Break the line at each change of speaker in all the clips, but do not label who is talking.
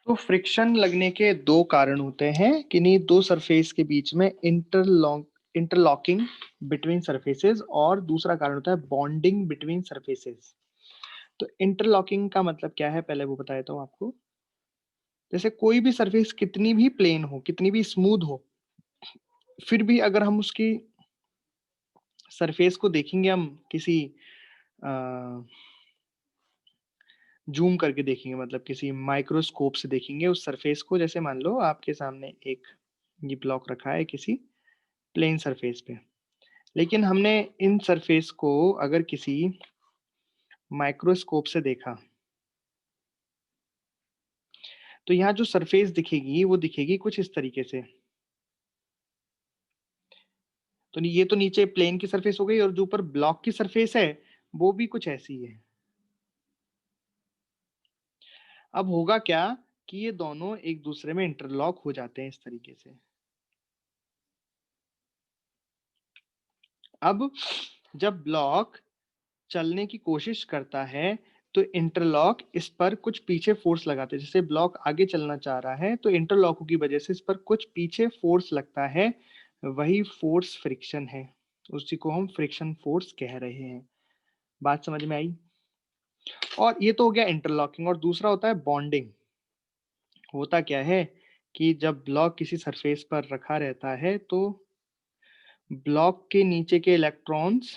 तो फ्रिक्शन लगने के दो कारण होते हैं, किन्हीं दो सरफेस के बीच में इंटरलॉकिंग बिटवीन सरफेसेस, और दूसरा कारण होता है बॉन्डिंग बिटवीन सरफेसेस। तो इंटरलॉकिंग का मतलब क्या है, पहले वो बता देता हूँ आपको। जैसे कोई भी सरफेस कितनी भी प्लेन हो, कितनी भी स्मूथ हो, फिर भी अगर हम उसकी सरफेस को देखेंगे, हम किसी जूम करके देखेंगे, मतलब किसी माइक्रोस्कोप से देखेंगे उस सरफेस को। जैसे मान लो आपके सामने एक ये ब्लॉक रखा है किसी प्लेन सरफेस पे, लेकिन हमने इन सरफेस को अगर किसी माइक्रोस्कोप से देखा, तो यहाँ जो सरफेस दिखेगी वो दिखेगी कुछ इस तरीके से। तो ये तो नीचे प्लेन की सरफेस हो गई, और जो ऊपर ब्लॉक की सरफेस है वो भी कुछ ऐसी है। अब होगा क्या कि ये दोनों एक दूसरे में इंटरलॉक हो जाते हैं इस तरीके से। अब जब ब्लॉक चलने की कोशिश करता है, तो इंटरलॉक इस पर कुछ पीछे फोर्स लगाते हैं। जैसे ब्लॉक आगे चलना चाह रहा है, तो इंटरलॉक की वजह से इस पर कुछ पीछे फोर्स लगता है, वही फोर्स फ्रिक्शन है। उसी को हम फ्रिक्शन फोर्स कह रहे हैं। बात समझ में आई? और ये तो हो गया इंटरलॉकिंग, और दूसरा होता है बॉन्डिंग। होता क्या है कि जब ब्लॉक किसी सरफेस पर रखा रहता है, तो ब्लॉक के नीचे के इलेक्ट्रॉन्स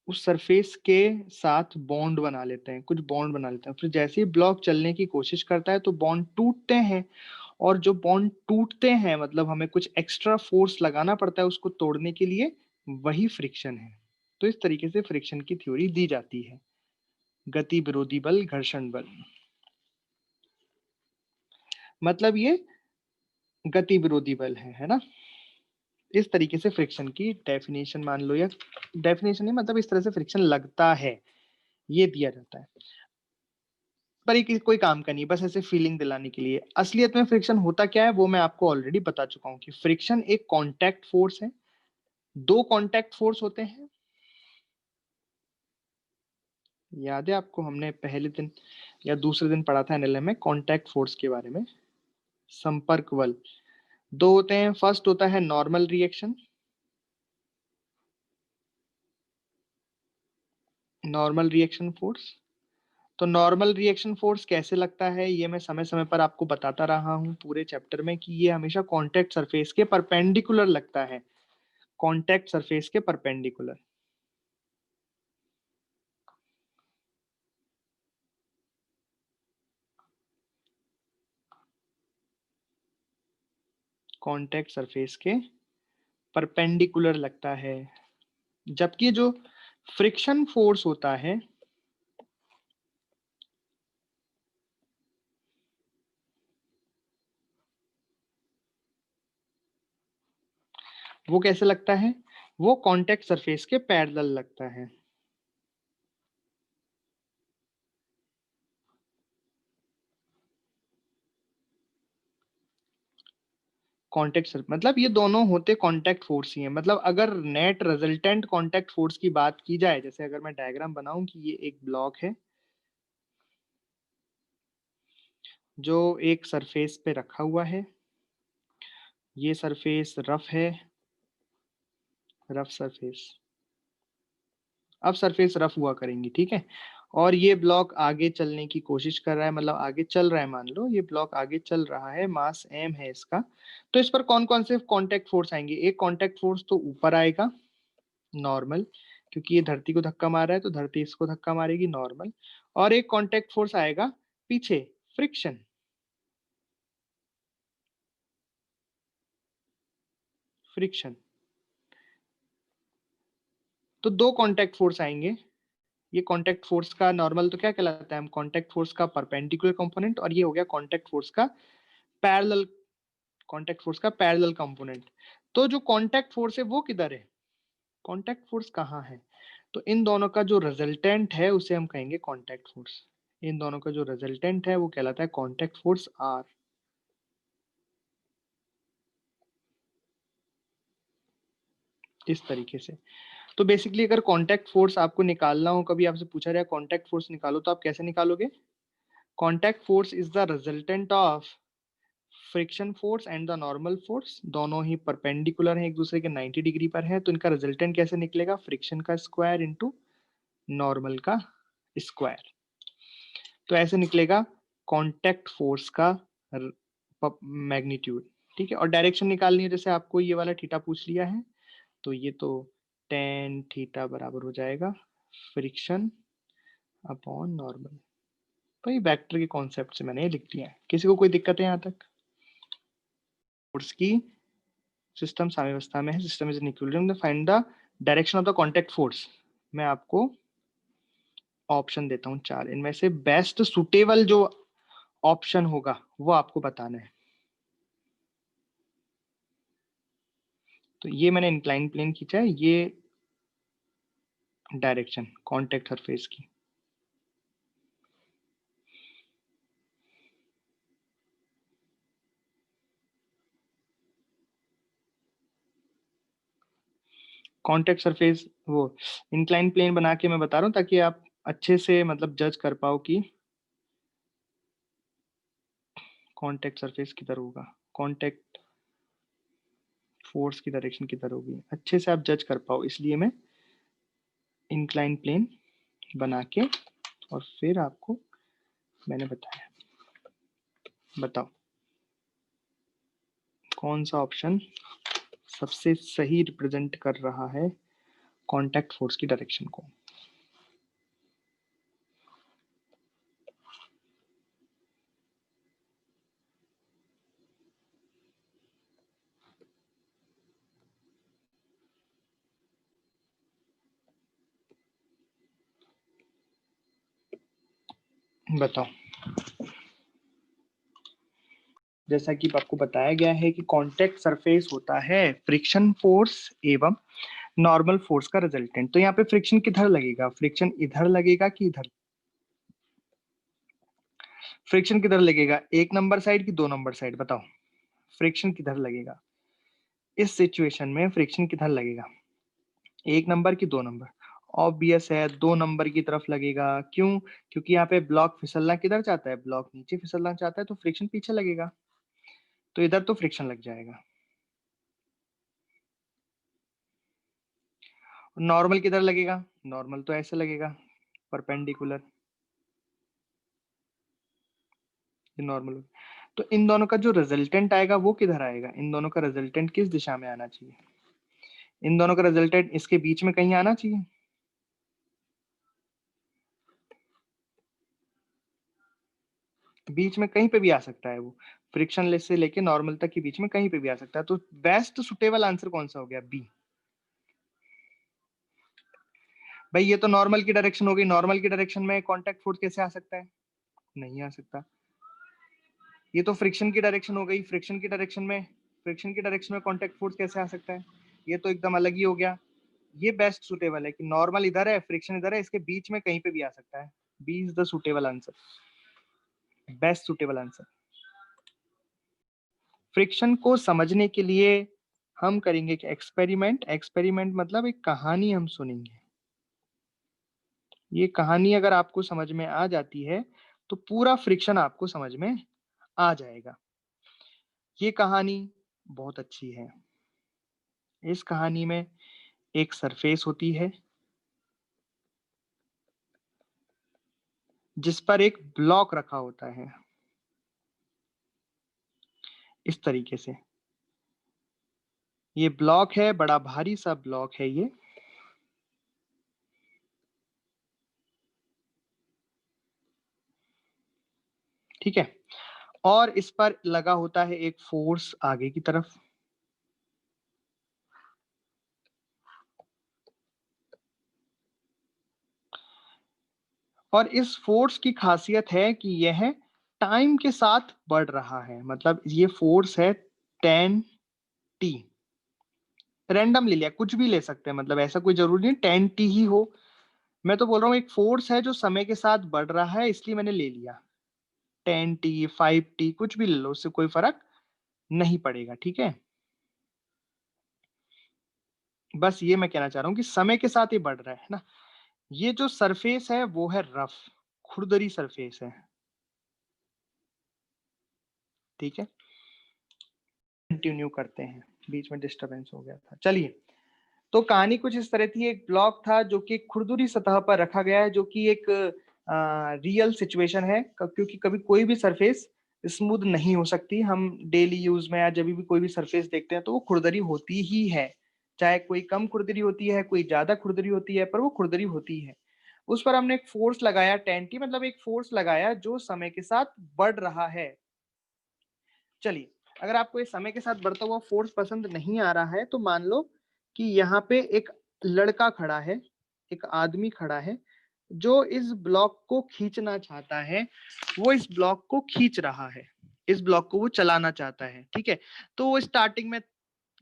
उस सरफेस के साथ बॉन्ड बना लेते हैं, कुछ बॉन्ड बना लेते हैं। फिर जैसे ही ब्लॉक चलने की कोशिश करता है, तो बॉन्ड टूटते हैं, और जो बॉन्ड टूटते हैं मतलब हमें कुछ एक्स्ट्रा फोर्स लगाना पड़ता है उसको तोड़ने के लिए, वही फ्रिक्शन है। तो इस तरीके से फ्रिक्शन की थ्योरी दी जाती है। गति विरोधी बल, घर्षण बल, मतलब ये गति विरोधी बल है ना। इस तरीके से फ्रिक्शन की डेफिनेशन मान लो, या डेफिनेशन नहीं, मतलब इस तरह से फ्रिक्शन लगता है, ये दिया जाता है। पर ये कोई काम का नहीं, बस ऐसे फीलिंग दिलाने के लिए। असलियत में फ्रिक्शन होता क्या है वो मैं आपको ऑलरेडी बता चुका हूं कि फ्रिक्शन एक कांटेक्ट फोर्स है। दो कांटेक्ट फोर्स होते हैं, याद है आपको, हमने पहले दिन या दूसरे दिन पढ़ा था एनएलएम में कांटेक्ट फोर्स के बारे में। संपर्क बल दो होते हैं। फर्स्ट होता है normal reaction, normal reaction force. तो नॉर्मल रिएक्शन फोर्स कैसे लगता है, ये मैं समय समय पर आपको बताता रहा हूं पूरे चैप्टर में, कि ये हमेशा कांटेक्ट सरफेस के परपेंडिकुलर लगता है। कांटेक्ट सरफेस के परपेंडिकुलर। कांटेक्ट सरफेस के परपेंडिकुलर लगता है। जबकि जो फ्रिक्शन फोर्स होता है, वो कैसे लगता है, वो कांटेक्ट सरफेस के पैरेलल लगता है। कांटेक्ट मतलब ये दोनों होते कांटेक्ट फोर्स ही हैं। मतलब अगर नेट रिजल्टेंट कांटेक्ट फोर्स की बात की जाए, जैसे अगर मैं डायग्राम बनाऊं कि ये एक ब्लॉक है जो एक सरफेस पे रखा हुआ है, ये सरफेस रफ है, रफ सरफेस। अब सरफेस रफ हुआ करेंगी, ठीक है। और ये ब्लॉक आगे चलने की कोशिश कर रहा है, मतलब आगे चल रहा है, मान लो ये ब्लॉक आगे चल रहा है, मास m है इसका। तो इस पर कौन कौन से कांटेक्ट फोर्स आएंगे? एक कांटेक्ट फोर्स तो ऊपर आएगा, नॉर्मल, क्योंकि ये धरती को धक्का मार रहा है तो धरती इसको धक्का मारेगी, नॉर्मल। और एक कांटेक्ट फोर्स आएगा पीछे, फ्रिक्शन, फ्रिक्शन। तो दो कांटेक्ट फोर्स आएंगे। ये कांटेक्ट फोर्स का नॉर्मल तो क्या कहलाता है, हम कांटेक्ट फोर्स का परपेंडिकुलर कंपोनेंट, और ये हो गया कांटेक्ट फोर्स का पैरेलल, कांटेक्ट फोर्स का पैरेलल कंपोनेंट। तो जो कांटेक्ट फोर्स है वो किधर है, कांटेक्ट फोर्स कहाँ है? तो इन दोनों का जो रिजल्टेंट है उसे हम कहेंगे कांटेक्ट फोर्स। इन दोनों का जो रिजल्टेंट है वो कहलाता है कांटेक्ट फोर्स आर। इस तरीके से। तो बेसिकली अगर कांटेक्ट फोर्स आपको निकालना हो, कभी आपसे पूछा जाए कांटेक्ट फोर्स निकालो, तो आप कैसे निकालोगे? Contact force is the resultant of friction force and the normal force, दोनों ही परपेंडिकुलर हैं एक दूसरे के 90 डिग्री पर है, तो इनका रिजल्टेंट कैसे निकलेगा? फ्रिक्शन का स्क्वायर इंटू नॉर्मल का स्क्वायर। तो ऐसे निकलेगा कॉन्टैक्ट फोर्स का मैग्नीट्यूड। ठीक है, और डायरेक्शन निकालनी है, जैसे आपको ये वाला थीटा पूछ लिया है, तो ये तो टेन थीटा बराबर हो जाएगा फ्रिक्शन अपॉन नॉर्मल। तो ये वेक्टर के कॉन्सेप्ट से मैंने ये लिख दिया है। किसी को कोई दिक्कत है यहाँ तक? फोर्स की सिस्टम साम्यावस्था में है, system is in equilibrium, find the direction of the contact force. मैं आपको ऑप्शन देता हूँ चार, इनमें से बेस्ट सुटेबल जो ऑप्शन होगा वो आपको बताना है। तो ये मैंने इंक्लाइन प्लेन खींचा है, ये डायरेक्शन कॉन्टैक्ट सरफेस की। कॉन्टैक्ट सरफेस वो इंक्लाइन प्लेन बना के मैं बता रहा हूँ, ताकि आप अच्छे से मतलब जज कर पाओ कि कॉन्टैक्ट सरफेस किधर होगा, कॉन्टैक्ट फोर्स की डायरेक्शन किधर होगी, अच्छे से आप जज कर पाओ, इसलिए मैं इंक्लाइन प्लेन बना के और फिर आपको मैंने बताया। बताओ कौन सा ऑप्शन सबसे सही रिप्रेजेंट कर रहा है कॉन्टैक्ट फोर्स की डायरेक्शन को? बताओ। जैसा कि आपको बताया गया है कि कॉन्टैक्ट सरफेस होता है फ्रिक्शन फोर्स एवं नॉर्मल फोर्स का रिजल्टेंट। तो यहाँ पे फ्रिक्शन किधर लगेगा? फ्रिक्शन इधर लगेगा कि इधर? फ्रिक्शन किधर लगेगा, एक नंबर साइड की दो नंबर साइड? बताओ फ्रिक्शन किधर लगेगा इस सिचुएशन में? फ्रिक्शन किधर लगेगा, एक नंबर की दो नंबर? ऑब्वियस है दो नंबर की तरफ लगेगा। क्यों? क्योंकि यहाँ पे ब्लॉक फिसलना किधर चाहता है, ब्लॉक नीचे फिसलना चाहता है, तो फ्रिक्शन पीछे लगेगा, तो इधर तो फ्रिक्शन लग जाएगा। नॉर्मल किधर लगेगा? नॉर्मल तो ऐसे लगेगा परपेंडिकुलर, ये नॉर्मल। तो इन दोनों का जो रिजल्टेंट आएगा वो किधर आएगा? इन दोनों का रिजल्टेंट किस दिशा में आना चाहिए? इन दोनों का रिजल्टेंट इसके बीच में कहीं आना चाहिए। बीच में कहीं पे भी आ सकता है वो, फ्रिक्शनलेस से लेके नॉर्मल तक के बीच में कहीं पे भी आ सकता है। तो बेस्ट सुटेबल आंसर कौन सा हो गया? बी। भाई ये तो नॉर्मल की डायरेक्शन हो गई, नॉर्मल की डायरेक्शन में कांटेक्ट फोर्स कैसे आ सकता है? नहीं आ सकता। ये तो फ्रिक्शन की डायरेक्शन हो गई, फ्रिक्शन की डायरेक्शन में कांटेक्ट फोर्स कैसे आ सकता है? ये तो एकदम अलग ही हो गया। ये बेस्ट सुटेबल है कि नॉर्मल इधर है, फ्रिक्शन इधर है, इसके बीच में कहीं पे भी आ सकता है। B is the suitable answer, best suitable answer. Friction को समझने के लिए हम करेंगे कि एक्सपेरिमेंट, एक्सपेरिमेंट मतलब एक कहानी हम सुनेंगे। ये कहानी अगर आपको समझ में आ जाती है तो पूरा फ्रिक्शन आपको समझ में आ जाएगा। ये कहानी बहुत अच्छी है। इस कहानी में एक सरफेस होती है जिस पर एक ब्लॉक रखा होता है, इस तरीके से। ये ब्लॉक है, बड़ा भारी सा ब्लॉक है ये। ठीक है, और इस पर लगा होता है एक फोर्स आगे की तरफ। और इस फोर्स की खासियत है कि यह टाइम के साथ बढ़ रहा है। मतलब ये फोर्स है 10t, रैंडम ले लिया, कुछ भी ले सकते हैं, मतलब ऐसा कोई जरूरी नहीं 10t ही हो। मैं तो बोल रहा हूँ एक फोर्स है जो समय के साथ बढ़ रहा है, इसलिए मैंने ले लिया 10t 5t, कुछ भी ले लो, उससे कोई फर्क नहीं पड़ेगा। ठीक है, बस ये मैं कहना चाह रहा हूँ कि समय के साथ ही बढ़ रहा है ना। ये जो सरफेस है वो है रफ, खुरदरी सरफेस है। ठीक है, कंटिन्यू करते हैं, बीच में डिस्टरबेंस हो गया था। चलिए, तो कहानी कुछ इस तरह थी। एक ब्लॉक था जो कि खुरदुरी सतह पर रखा गया है, जो कि एक रियल सिचुएशन है, क्योंकि कभी कोई भी सरफेस स्मूथ नहीं हो सकती। हम डेली यूज में या जब भी कोई भी सरफेस देखते हैं तो वो खुरदरी होती ही है, चाहे कोई कम खुरदरी होती है, कोई ज्यादा खुरदरी होती है, पर वो खुरदरी होती है। उस पर हमने एक फोर्स लगाया 10T, मतलब एक फोर्स लगाया जो समय के साथ बढ़ रहा है। चलिए, अगर आपको ये समय के साथ बढ़ता हुआ फोर्स पसंद नहीं आ रहा है तो मान लो कि यहाँ पे एक लड़का खड़ा है, एक आदमी खड़ा है जो इस ब्लॉक को खींचना चाहता है। वो इस ब्लॉक को खींच रहा है, इस ब्लॉक को वो चलाना चाहता है। ठीक है, तो वो स्टार्टिंग में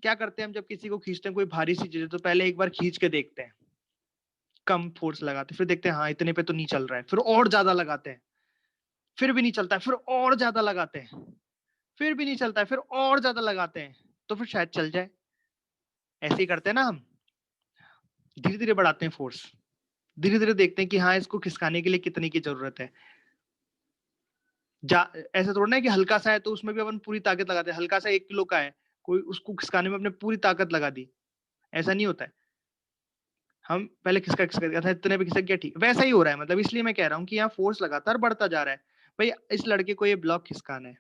क्या करते हैं, हम जब किसी को खींचते हैं कोई भारी सी चीज, तो पहले एक बार खींच के देखते हैं, कम फोर्स लगाते हैं, फिर देखते हैं हाँ इतने पे तो नहीं चल रहा है, फिर और ज्यादा लगाते हैं, फिर भी नहीं चलता है, फिर और ज्यादा लगाते हैं, फिर भी नहीं चलता है, फिर और ज्यादा लगाते हैं, तो फिर शायद चल जाए। ऐसे ही करते हैं ना हम, धीरे धीरे बढ़ाते हैं फोर्स, धीरे धीरे देखते हैं कि हाँ इसको खिसकाने के लिए कितने की जरूरत है। ऐसा थोड़ा ना है कि हल्का सा है तो उसमें भी अपन पूरी ताकत लगाते हैं। हल्का सा 1 किलो का है, कोई उसको खिसकाने में अपने पूरी ताकत लगा दी, ऐसा नहीं होता है। हम पहले खिसका खिसका दिया था, इतने पे खिसक गया, ठीक वैसा ही हो रहा है। मतलब इसलिए मैं कह रहा हूँ कि यहाँ फोर्स लगातार बढ़ता जा रहा है। भाई इस लड़के को ये ब्लॉक खिसकाना है,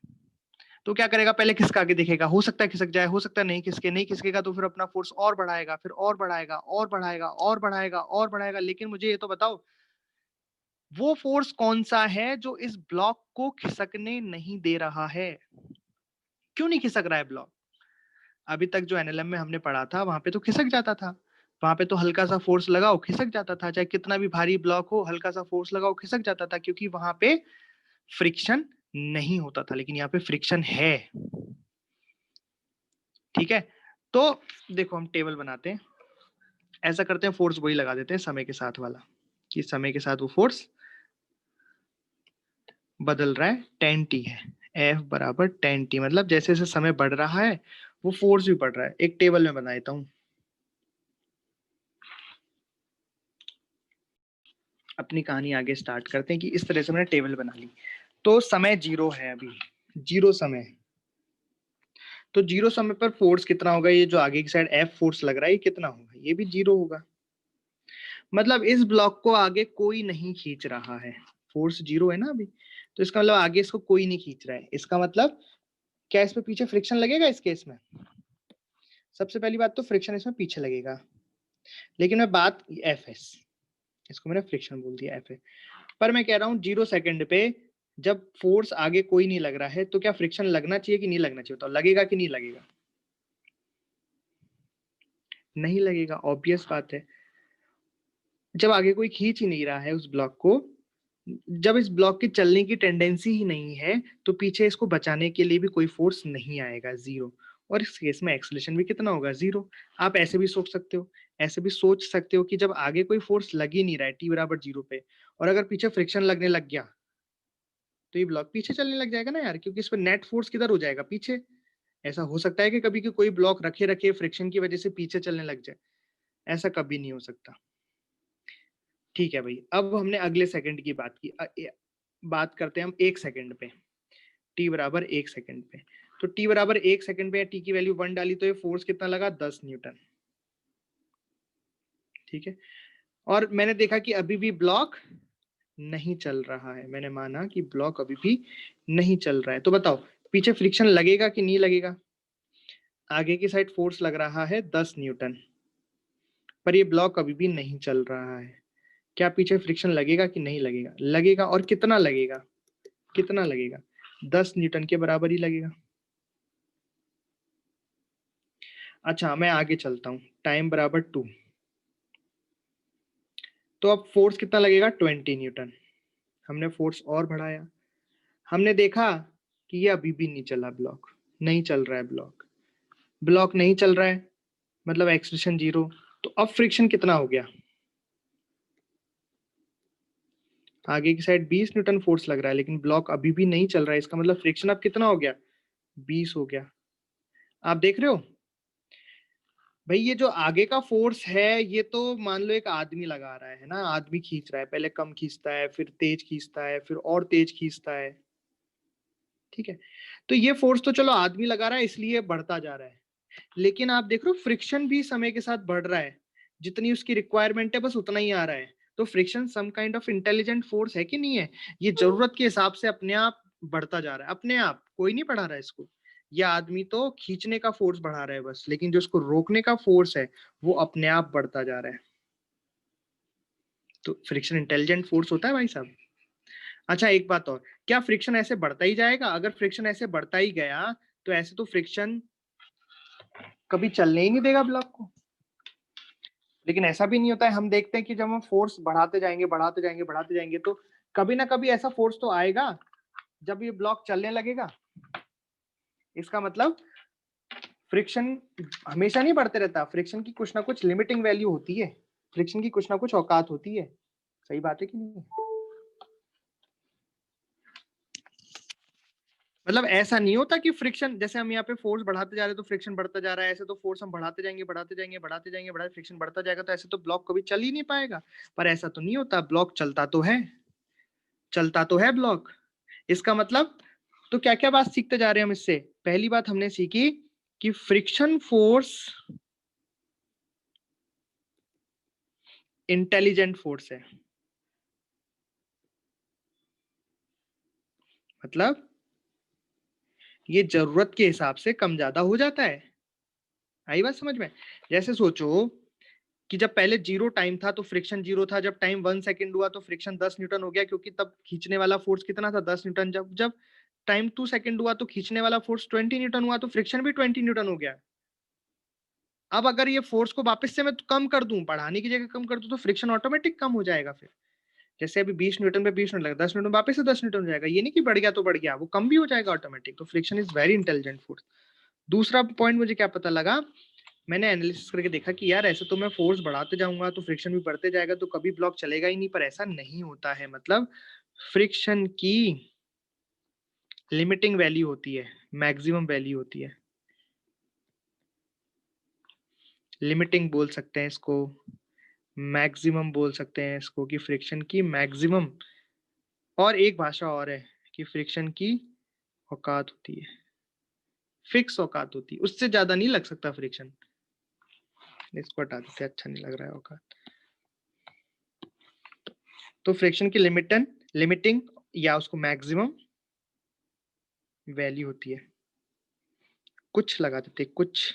तो क्या करेगा, पहले खिसका के देखेगा, हो सकता है खिसक जाए, हो सकता है नहीं खिसके, नहीं खिसकेगा तो फिर अपना फोर्स और बढ़ाएगा, फिर और बढ़ाएगा, और बढ़ाएगा, और बढ़ाएगा, और बढ़ाएगा। लेकिन मुझे ये तो बताओ, वो फोर्स कौन सा है जो इस ब्लॉक को खिसकने नहीं दे रहा है? क्यों नहीं खिसक रहा है ब्लॉक? अभी तक जो एनएलएम में हमने पढ़ा था वहां पे तो खिसक जाता था, वहां पे तो हल्का सा फोर्स लगाओ खिसक जाता था, चाहे कितना भी भारी ब्लॉक हो, हल्का सा फोर्स लगाओ खिसक जाता था, क्योंकि वहां पे फ्रिक्शन नहीं होता था। लेकिन यहाँ पे फ्रिक्शन है। ठीक है, तो देखो हम टेबल बनाते हैं, ऐसा करते हैं, फोर्स वही लगा देते हैं समय के साथ वाला, कि समय के साथ वो फोर्स बदल रहा है, 10T है। F बराबर 10T, मतलब जैसे जैसे समय बढ़ रहा है वो फोर्स भी बढ़ रहा है। एक टेबल में बना देता हूं, अपनी कहानी आगे स्टार्ट करते हैं कि इस तरह से मैंने टेबल बना ली। तो समय 0 है, अभी 0 समय। तो 0 समय पर फोर्स कितना होगा, ये जो आगे की साइड F फोर्स लग रहा है ये कितना होगा, ये भी 0 होगा। मतलब इस ब्लॉक को आगे कोई नहीं खींच रहा है, फोर्स 0 है ना अभी, तो इसका मतलब आगे इसको कोई नहीं खींच रहा है। इसका मतलब क्या इस पे पीछे फ्रिक्शन लगेगा इस केस में? सबसे पहली बात तो फ्रिक्शन इसमें पीछे लगेगा। लेकिन मैं बात एफ है, इसको मैंने फ्रिक्शन बोल दिया एफ है, पर मैं कह रहा हूँ 0 सेकंड पे जब फोर्स आगे कोई नहीं लग रहा है तो क्या फ्रिक्शन लगना चाहिए कि नहीं लगना चाहिए? तो लगेगा कि नहीं लगेगा? नहीं लगेगा, ऑब्वियस बात है। जब आगे कोई खींच ही नहीं रहा है उस ब्लॉक को, जब इस ब्लॉक के चलने की टेंडेंसी ही नहीं है, तो पीछे इसको बचाने के लिए भी कोई फोर्स नहीं आएगा, 0। और इस केस में एक्सेलरेशन भी कितना होगा, 0। आप ऐसे भी सोच सकते हो, ऐसे भी सोच सकते हो कि जब आगे कोई फोर्स लग ही नहीं रहा है T बराबर 0 पे, और अगर पीछे फ्रिक्शन लगने लग गया तो ये ब्लॉक पीछे चलने लग जाएगा ना यार, क्योंकि इस पर नेट फोर्स किधर हो जाएगा, पीछे। ऐसा हो सकता है कि कभी कि कोई ब्लॉक रखे रखे फ्रिक्शन की वजह से पीछे चलने लग जाए? ऐसा कभी नहीं हो सकता। ठीक है भाई, अब हमने अगले सेकंड की बात की। बात करते हैं हम 1 सेकंड पे, टी बराबर 1 सेकंड पे। तो टी बराबर 1 सेकंड पे या टी की वैल्यू 1 डाली तो ये फोर्स कितना लगा, 10 न्यूटन। ठीक है, और मैंने देखा कि अभी भी ब्लॉक नहीं चल रहा है, मैंने माना कि ब्लॉक अभी भी नहीं चल रहा है। तो बताओ पीछे फ्रिक्शन लगेगा कि नहीं लगेगा? आगे की साइड फोर्स लग रहा है 10 न्यूटन, पर ये ब्लॉक अभी भी नहीं चल रहा है। क्या पीछे फ्रिक्शन लगेगा कि नहीं लगेगा? लगेगा, और कितना लगेगा, कितना लगेगा? 10 न्यूटन के बराबर ही लगेगा। अच्छा, मैं आगे चलता हूँ, टाइम बराबर 2। तो अब फोर्स कितना लगेगा, 20 न्यूटन। हमने फोर्स और बढ़ाया, हमने देखा कि ये अभी भी नहीं चला, ब्लॉक नहीं चल रहा है, ब्लॉक ब्लॉक नहीं चल रहा है, मतलब एक्सलेशन 0। तो अब फ्रिक्शन कितना हो गया, आगे की साइड 20 न्यूटन फोर्स लग रहा है, लेकिन ब्लॉक अभी भी नहीं चल रहा है। इसका मतलब फ्रिक्शन अब कितना हो गया, 20 हो गया। आप देख रहे हो भाई, ये जो आगे का फोर्स है ये तो मान लो एक आदमी लगा रहा है ना, आदमी खींच रहा है, पहले कम खींचता है, फिर तेज खींचता है, फिर और तेज खींचता है। ठीक है, तो ये फोर्स तो चलो आदमी लगा रहा है इसलिए बढ़ता जा रहा है, लेकिन आप देख रहे हो फ्रिक्शन भी समय के साथ बढ़ रहा है, जितनी उसकी रिक्वायरमेंट है बस उतना ही आ रहा है। तो friction some kind of intelligent force है कि नहीं है? ये जरूरत के हिसाब से अपने आप बढ़ता जा रहा है, अपने आप, कोई नहीं बढ़ा रहा है इसको। यह आदमी तो खींचने का फोर्स बढ़ा रहा है बस, लेकिन जो उसको रोकने का फोर्स है वो अपने आप बढ़ता जा रहा है। तो फ्रिक्शन इंटेलिजेंट फोर्स होता है भाई साहब। अच्छा एक बात और, क्या फ्रिक्शन ऐसे बढ़ता ही जाएगा? अगर फ्रिक्शन ऐसे बढ़ता ही गया तो ऐसे तो फ्रिक्शन कभी चलने ही नहीं देगा ब्लॉक को। लेकिन ऐसा भी नहीं होता है, हम देखते हैं कि जब हम फोर्स बढ़ाते जाएंगे बढ़ाते जाएंगे बढ़ाते जाएंगे तो कभी ना कभी ऐसा फोर्स तो आएगा जब ये ब्लॉक चलने लगेगा। इसका मतलब फ्रिक्शन हमेशा नहीं बढ़ते रहता, फ्रिक्शन की कुछ ना कुछ लिमिटिंग वैल्यू होती है, फ्रिक्शन की कुछ ना कुछ औकात होती है। सही बात है कि नहीं? मतलब ऐसा नहीं होता कि फ्रिक्शन, जैसे हम यहाँ पे फोर्स बढ़ाते जा रहे हैं तो फ्रिक्शन बढ़ता जा रहा है, ऐसे तो फोर्स हम बढ़ाते जाएंगे बढ़ाते जाएंगे बढ़ाते जाएंगे बढ़ाते फ्रिक्शन बढ़ता जाएगा तो ऐसे तो ब्लॉक कभी चल ही नहीं पाएगा। पर ऐसा तो नहीं होता, ब्लॉक चलता तो है, चलता तो है ब्लॉक। इसका मतलब तो क्या क्या बात सीखते जा रहे हैं हम इससे? पहली बात हमने सीखी कि फ्रिक्शन फोर्स इंटेलिजेंट फोर्स है। मतलब ये जरूरत के हिसाब से कम ज्यादा हो जाता है। आई बात समझ में? जैसे सोचो कि जब पहले जीरो टाइम था तो फ्रिक्शन जीरो था, जब टाइम 1 सेकंड हुआ तो फ्रिक्शन 10 न्यूटन हो गया, क्योंकि तब खींचने वाला फोर्स कितना था? 10 न्यूटन। जब जब टाइम 2 सेकंड हुआ तो खींचने वाला फोर्स 20 न्यूटन हुआ, तो फ्रिक्शन भी 20 न्यूटन हो गया। अब अगर ये फोर्स को वापस से मैं कम कर दूं, बढ़ाने की जगह कम कर दूं, तो फ्रिक्शन ऑटोमेटिक कम हो जाएगा। फिर जैसे अभी 20 न्यूटन पे 20 मिनट लगा, 10 न्यूटन वापस से 10 न्यूटन हो जाएगा। ये नहीं कि बढ़ गया तो बढ़ गया, वो कम भी हो जाएगा ऑटोमेटिक। तो friction is very intelligent force. दूसरा पॉइंट मुझे क्या पता लगा, मैंने एनालिसिस करके देखा कि यार ऐसे तो मैं फोर्स बढ़ाते जाऊंगा तो फ्रिक्शन भी बढ़ते जाएगा तो कभी ब्लॉक चलेगा ही नहीं, पर ऐसा नहीं होता है। मतलब फ्रिक्शन की लिमिटिंग वैल्यू होती है, मैक्सिमम वैल्यू होती है, लिमिटिंग बोल सकते हैं इसको, मैक्सिमम बोल सकते हैं इसको, कि फ्रिक्शन की मैक्सिमम। और एक भाषा और है कि फ्रिक्शन की औकात होती है, फिक्स औकात होती है, उससे ज्यादा नहीं लग सकता फ्रिक्शन। इसको हटा देते, अच्छा नहीं लग रहा है औकात। तो फ्रिक्शन की लिमिटिंग या उसको मैक्सिमम वैल्यू होती है। कुछ लगा देते, कुछ,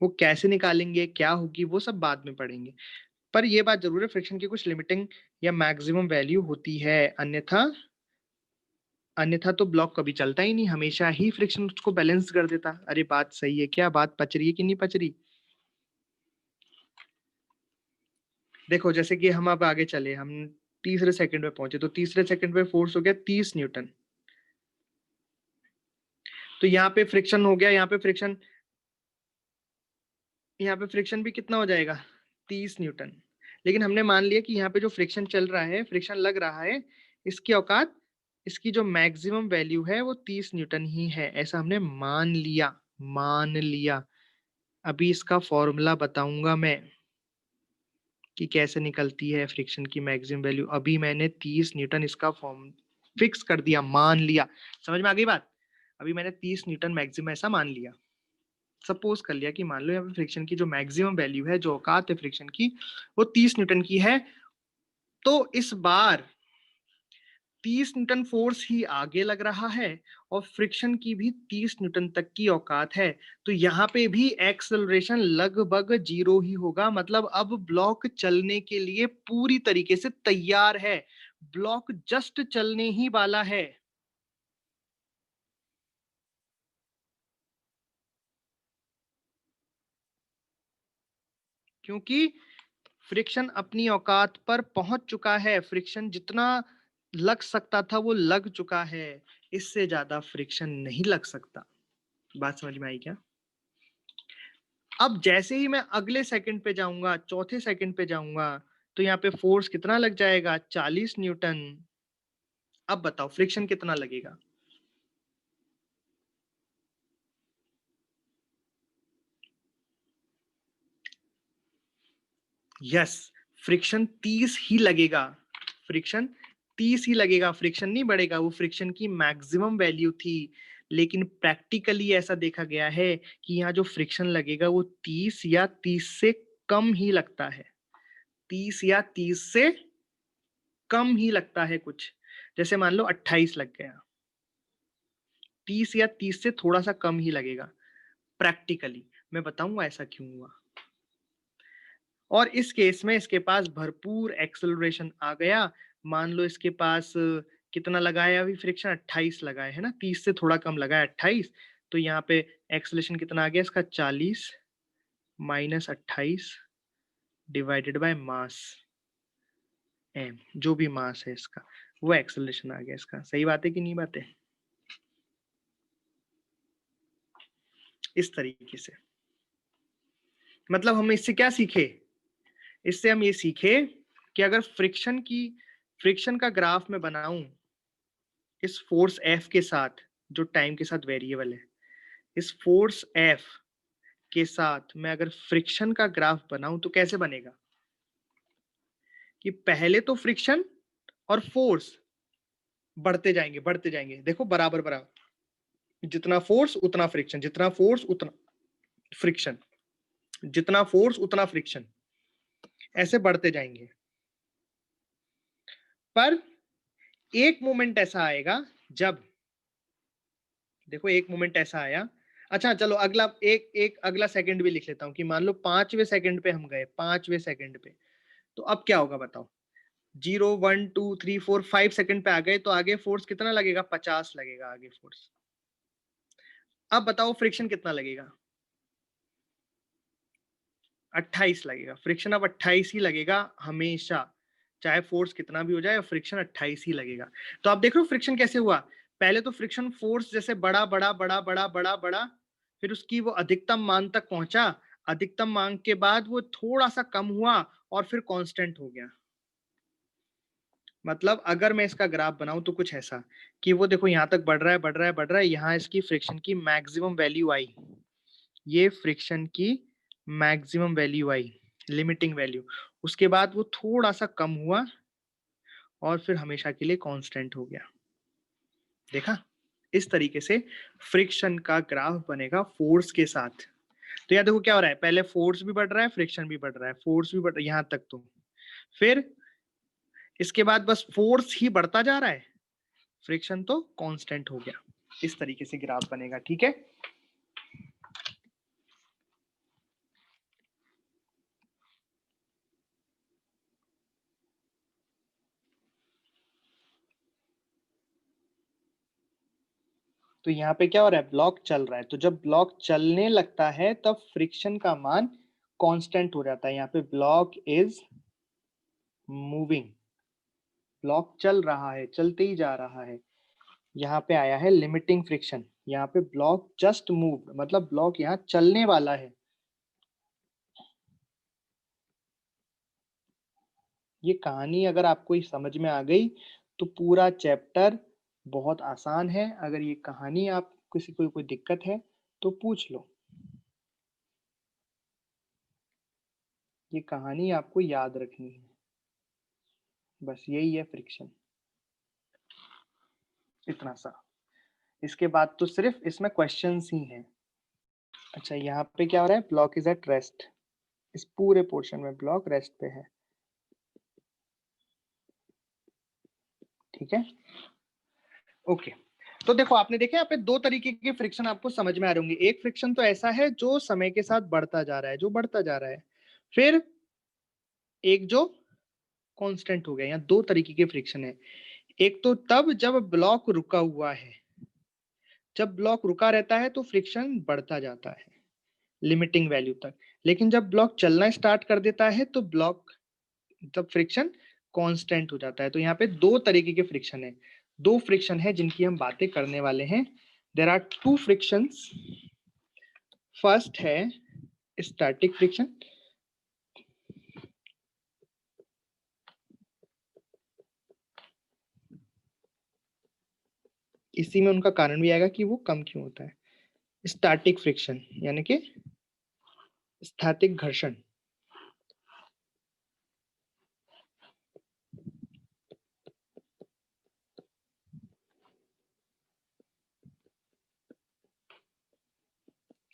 वो कैसे निकालेंगे क्या होगी वो सब बाद में पढ़ेंगे। पर ये बात जरूर है, फ्रिक्शन की कुछ लिमिटिंग या मैक्सिमम वैल्यू होती है, अन्यथा अन्यथा तो ब्लॉक कभी चलता ही नहीं, हमेशा ही फ्रिक्शन उसको बैलेंस कर देता। अरे बात सही है क्या? बात पच रही है कि नहीं पच रही? देखो जैसे कि हम अब आगे चले, हम तीसरे सेकंड पे पहुंचे, तो तीसरे सेकंड पे फोर्स हो गया 30 न्यूटन। तो यहाँ पे फ्रिक्शन हो गया, यहाँ पे फ्रिक्शन भी कितना हो जाएगा? 30 न्यूटन। लेकिन हमने मान लिया कि यहाँ पे जो फ्रिक्शन चल रहा है, फ्रिक्शन लग रहा है, इसकी औकात, इसकी जो मैक्सिमम वैल्यू है वो 30 न्यूटन ही है, ऐसा हमने मान लिया। मान लिया। अभी इसका फॉर्मूला बताऊंगा मैं कि कैसे निकलती है फ्रिक्शन की मैक्सिमम वैल्यू। अभी मैंने 30 न्यूटन इसका फॉर्म फिक्स कर दिया, मान लिया। समझ में आ गई बात? अभी मैंने 30 न्यूटन मैक्सिमम ऐसा मान लिया, सपोज कर लिया कि मान लो यहाँ पे फ्रिक्शन की जो मैक्सिमम वैल्यू है, जो औकात है फ्रिक्शन की, वो 30 न्यूटन की है। तो इस बार 30 न्यूटन फोर्स ही आगे लग रहा है और फ्रिक्शन की भी 30 न्यूटन तक की औकात है। तो यहाँ पे भी एक्सेलरेशन लगभग जीरो ही होगा। मतलब अब ब्लॉक चलने के लिए पूरी तरीके से तैयार है, ब्लॉक जस्ट चलने ही वाला है। क्योंकि फ्रिक्शन अपनी औकात पर पहुंच चुका है, फ्रिक्शन जितना लग सकता था वो लग चुका है, इससे ज्यादा फ्रिक्शन नहीं लग सकता। बात समझ में आई क्या? अब जैसे ही मैं अगले सेकंड पे जाऊंगा, चौथे सेकंड पे जाऊंगा, तो यहाँ पे फोर्स कितना लग जाएगा? 40 न्यूटन। अब बताओ फ्रिक्शन कितना लगेगा? यस, फ्रिक्शन 30 ही लगेगा, फ्रिक्शन 30 ही लगेगा, फ्रिक्शन नहीं बढ़ेगा। वो फ्रिक्शन की मैक्सिमम वैल्यू थी, लेकिन प्रैक्टिकली ऐसा देखा गया है कि यहाँ जो फ्रिक्शन लगेगा वो 30 या 30 से कम ही लगता है। 30 या 30 से कम ही लगता है कुछ। जैसे मान लो 28 लग गया, 30 या 30 से थोड़ा सा कम ही लगेगा प्रैक्टिकली। मैं बताऊंगा ऐसा क्यों हुआ। और इस केस में इसके पास भरपूर एक्सेलरेशन आ गया। मान लो इसके पास कितना लगाया अभी फ्रिक्शन, 28 लगाया है ना, 30 से थोड़ा कम लगाया 28। तो यहाँ पे एक्सेलरेशन कितना आ गया इसका, 40 minus 28 divided by mass M, जो भी मास है इसका, वो एक्सेलरेशन आ गया इसका। सही बात है कि नहीं बात है? इस तरीके से मतलब हम इससे क्या सीखे, इससे हम ये सीखे कि अगर फ्रिक्शन का ग्राफ में बनाऊं इस फोर्स एफ के साथ, जो टाइम के साथ वेरिएबल है, इस फोर्स एफ के साथ मैं अगर फ्रिक्शन का ग्राफ बनाऊं तो कैसे बनेगा कि पहले तो फ्रिक्शन और फोर्स बढ़ते जाएंगे बढ़ते जाएंगे, देखो बराबर बराबर, जितना फोर्स उतना फ्रिक्शन, जितना फोर्स उतना फ्रिक्शन, जितना फोर्स उतना फ्रिक्शन, ऐसे बढ़ते जाएंगे। पर एक मोमेंट ऐसा आएगा जब, देखो एक मोमेंट ऐसा आया, अच्छा चलो अगला एक एक अगला सेकंड भी लिख लेता हूं कि मान लो 5वें सेकंड पे हम गए, 5वें सेकंड पे, तो अब क्या होगा बताओ। 0 1 2 3 4 5 सेकंड पे आ गए, तो आगे फोर्स कितना लगेगा, 50 लगेगा आगे फोर्स। अब बताओ फ्रिक्शन कितना लगेगा, 28 लगेगा। फ्रिक्शन अब 28 ही लगेगा हमेशा, चाहे फोर्स कितना भी हो जाए, फ्रिक्शन 28 ही लगेगा। तो आप देख रहे हो फ्रिक्शन कैसे हुआ। पहले तो फ्रिक्शन फोर्स जैसे बड़ा बड़ा बड़ा बड़ा बड़ा बड़ा, फिर उसकी वो अधिकतम मान तक पहुंचा, अधिकतम मान के बाद वो थोड़ा सा कम हुआ और फिर कांस्टेंट हो गया। मतलब अगर मैं इसका ग्राफ बनाऊं तो कुछ ऐसा कि वो देखो यहां तक बढ़ रहा है बढ़ रहा है बढ़ रहा है, यहां इसकी फ्रिक्शन की मैक्सिमम वैल्यू आई, ये फ्रिक्शन की मैक्सिमम वैल्यू आई, लिमिटिंग वैल्यू। उसके बाद वो थोड़ा सा कम हुआ और फिर हमेशा के लिए कांस्टेंट हो गया। देखा, इस तरीके से फ्रिक्शन का ग्राफ बनेगा फोर्स के साथ। तो यार देखो क्या हो रहा है, पहले फोर्स भी बढ़ रहा है, फ्रिक्शन भी बढ़ रहा है, फोर्स भी बढ़ रहा है यहां तक, तो फिर इसके बाद बस फोर्स ही बढ़ता जा रहा है, फ्रिक्शन तो कांस्टेंट हो गया। इस तरीके से ग्राफ बनेगा, ठीक है। तो यहाँ पे क्या हो रहा है, ब्लॉक चल रहा है, तो जब ब्लॉक चलने लगता है तब फ्रिक्शन का मान कांस्टेंट हो जाता है। यहाँ पे ब्लॉक इज मूविंग, ब्लॉक चल रहा है, चलते ही जा रहा है। यहाँ पे आया है लिमिटिंग फ्रिक्शन, यहाँ पे ब्लॉक जस्ट मूव, मतलब ब्लॉक यहाँ चलने वाला है। ये कहानी अगर आपको समझ में आ गई तो पूरा चैप्टर बहुत आसान है। अगर ये कहानी आप किसी को कोई दिक्कत है तो पूछ लो, ये कहानी आपको याद रखनी है, बस यही है फ्रिक्शन, इतना सा। इसके बाद तो सिर्फ इसमें क्वेश्चंस ही हैं। अच्छा यहाँ पे क्या हो रहा है, ब्लॉक इज एट रेस्ट, इस पूरे पोर्शन में ब्लॉक रेस्ट पे है, ठीक है। ओके, तो देखो आपने देखा यहाँ पे दो तरीके के फ्रिक्शन आपको समझ में आ रहे होंगे। एक फ्रिक्शन तो ऐसा है जो समय के साथ बढ़ता जा रहा है, जो बढ़ता जा रहा है, फिर एक जो कांस्टेंट हो गया। यहाँ दो तरीके के फ्रिक्शन है। एक तो तब जब ब्लॉक रुका हुआ है, जब ब्लॉक रुका रहता है तो फ्रिक्शन बढ़ता जाता है लिमिटिंग वैल्यू तक, लेकिन जब ब्लॉक चलना स्टार्ट कर देता है तो ब्लॉक, तब फ्रिक्शन कांस्टेंट हो जाता है। तो यहाँ पे दो तरीके के फ्रिक्शन है, दो फ्रिक्शन है जिनकी हम बातें करने वाले हैं। There are two frictions. First है स्टैटिक फ्रिक्शन, इसी में उनका कारण भी आएगा कि वो कम क्यों होता है। स्टैटिक फ्रिक्शन यानी कि स्थैतिक घर्षण।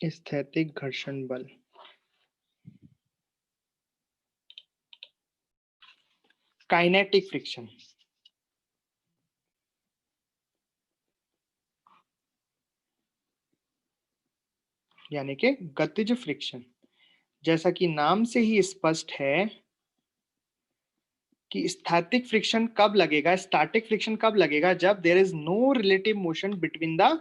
स्थैतिक घर्षण बल। Kinetic friction. यानी कि गतिज फ्रिक्शन। जैसा कि नाम से ही स्पष्ट है कि स्थैतिक फ्रिक्शन कब लगेगा, स्टैटिक फ्रिक्शन कब लगेगा, जब there is no relative motion between the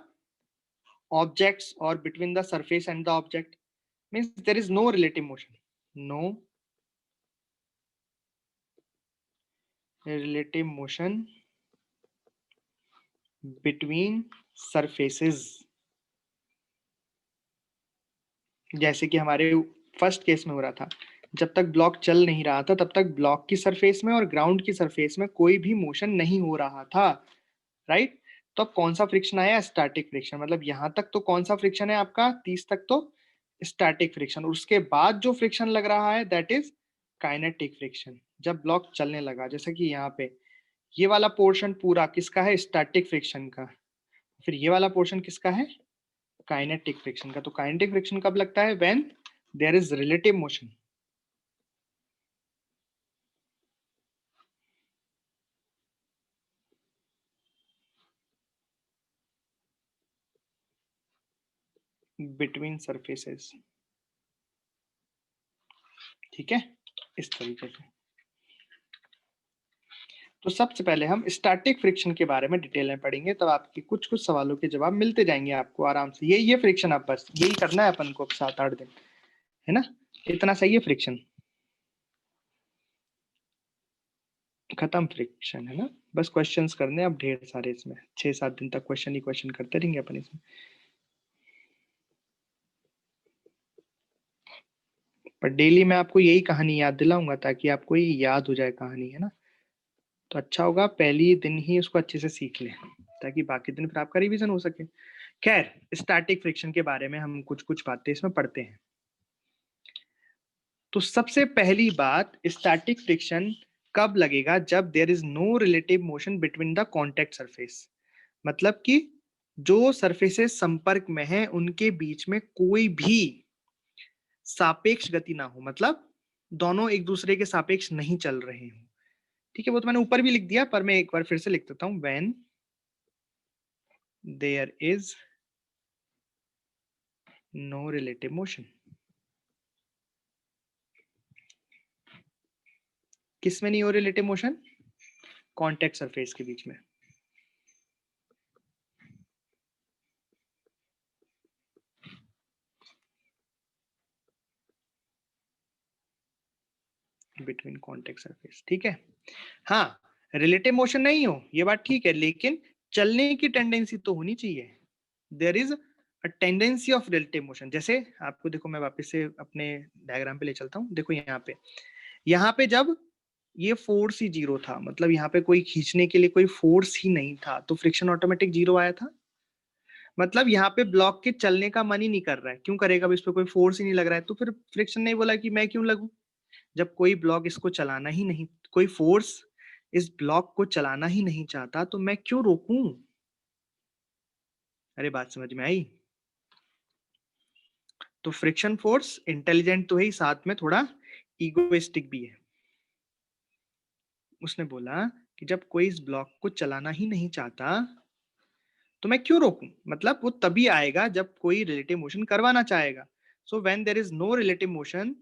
objects और between the surface and the object. Means there is no relative motion, no relative motion between surfaces. जैसे कि हमारे फर्स्ट केस में हो रहा था, जब तक ब्लॉक चल नहीं रहा था तब तक ब्लॉक की सरफेस में और ग्राउंड की सरफेस में कोई भी मोशन नहीं हो रहा था, राइट। तो अब कौन सा फ्रिक्शन आया, स्टैटिक फ्रिक्शन। मतलब यहां तक तो कौन सा फ्रिक्शन है आपका, 30 तक तो स्टैटिक फ्रिक्शन। उसके बाद जो फ्रिक्शन लग रहा है दैट इज काइनेटिक फ्रिक्शन, जब ब्लॉक चलने लगा। जैसे कि यहाँ पे ये वाला पोर्शन पूरा किसका है, स्टैटिक फ्रिक्शन का। फिर ये वाला पोर्शन किसका है, काइनेटिक फ्रिक्शन का। तो काइनेटिक फ्रिक्शन कब लगता है, when there is relative motion. Between surfaces, ठीक है, इस तरीके से। तो सबसे पहले हम स्टैटिक फ्रिक्शन के बारे में डिटेल में पढ़ेंगे, तब आपके कुछ कुछ सवालों के जवाब मिलते जाएंगे आपको आराम से। ये फ्रिक्शन, आप बस यही करना है अपन को अब 7-8 दिन, है ना। इतना सही है फ्रिक्शन, खत्म फ्रिक्शन, है ना। बस क्वेश्चंस करने अब ढेर सारे, इसमें 6-7 दिन तक क्वेश्चन ही क्वेश्चन करते रहेंगे अपन इसमें। पर डेली मैं आपको यही कहानी याद दिलाऊंगा ताकि आपको ये याद हो जाए कहानी, है ना। तो अच्छा होगा पहली दिन ही उसको अच्छे से सीख लें, ताकि बाकी दिन फिर आपका रिवीजन हो सके। खैर, स्टैटिक फ्रिक्शन के बारे में हम कुछ कुछ बातें इसमें पढ़ते हैं। तो सबसे पहली बात, स्टैटिक फ्रिक्शन कब लगेगा, जब there is no relative motion between the contact surface. मतलब कि जो सरफेसेस संपर्क में हैं उनके बीच में कोई भी सापेक्ष गति ना हो, मतलब दोनों एक दूसरे के सापेक्ष नहीं चल रहे हो। ठीक है, वो तो मैंने ऊपर भी लिख दिया, पर मैं एक बार फिर से लिख देता हूं। When there is no relative motion, किस में नहीं हो रिलेटिव मोशन, कॉन्टेक्ट सरफेस के बीच में। बिटवीन कॉन्टेक्ट सरफेस, ठीक है। हाँ, रिलेटिव मोशन नहीं हो ये बात ठीक है, लेकिन चलने की टेंडेंसी तो होनी चाहिए। There is a tendency of relative motion. जैसे आपको देखो, मैं वापस से अपने डायग्राम पे ले चलता हूँ। देखो यहाँ पे जब ये फोर्स ही जीरो था, मतलब यहाँ पे कोई खींचने के लिए कोई फोर्स ही नहीं था, तो फ्रिक्शन ऑटोमेटिक जीरो आया था। मतलब यहाँ पे ब्लॉक के चलने का मन ही नहीं कर रहा है, क्यों करेगा, अब इस पे कोई फोर्स ही नहीं लग रहा है, तो फिर फ्रिक्शन नहीं बोला कि मैं क्यों लगूं। जब कोई ब्लॉक इसको चलाना ही नहीं, कोई फोर्स इस ब्लॉक को चलाना ही नहीं चाहता, तो मैं क्यों रोकूं। अरे बात समझ में आई। तो फ्रिक्शन फोर्स इंटेलिजेंट तो है ही, साथ में थोड़ा इगोइस्टिक भी है। उसने बोला कि जब कोई इस ब्लॉक को चलाना ही नहीं चाहता तो मैं क्यों रोकूं। मतलब वो तभी आएगा जब कोई रिलेटिव मोशन करवाना चाहेगा। So when there is no relative motion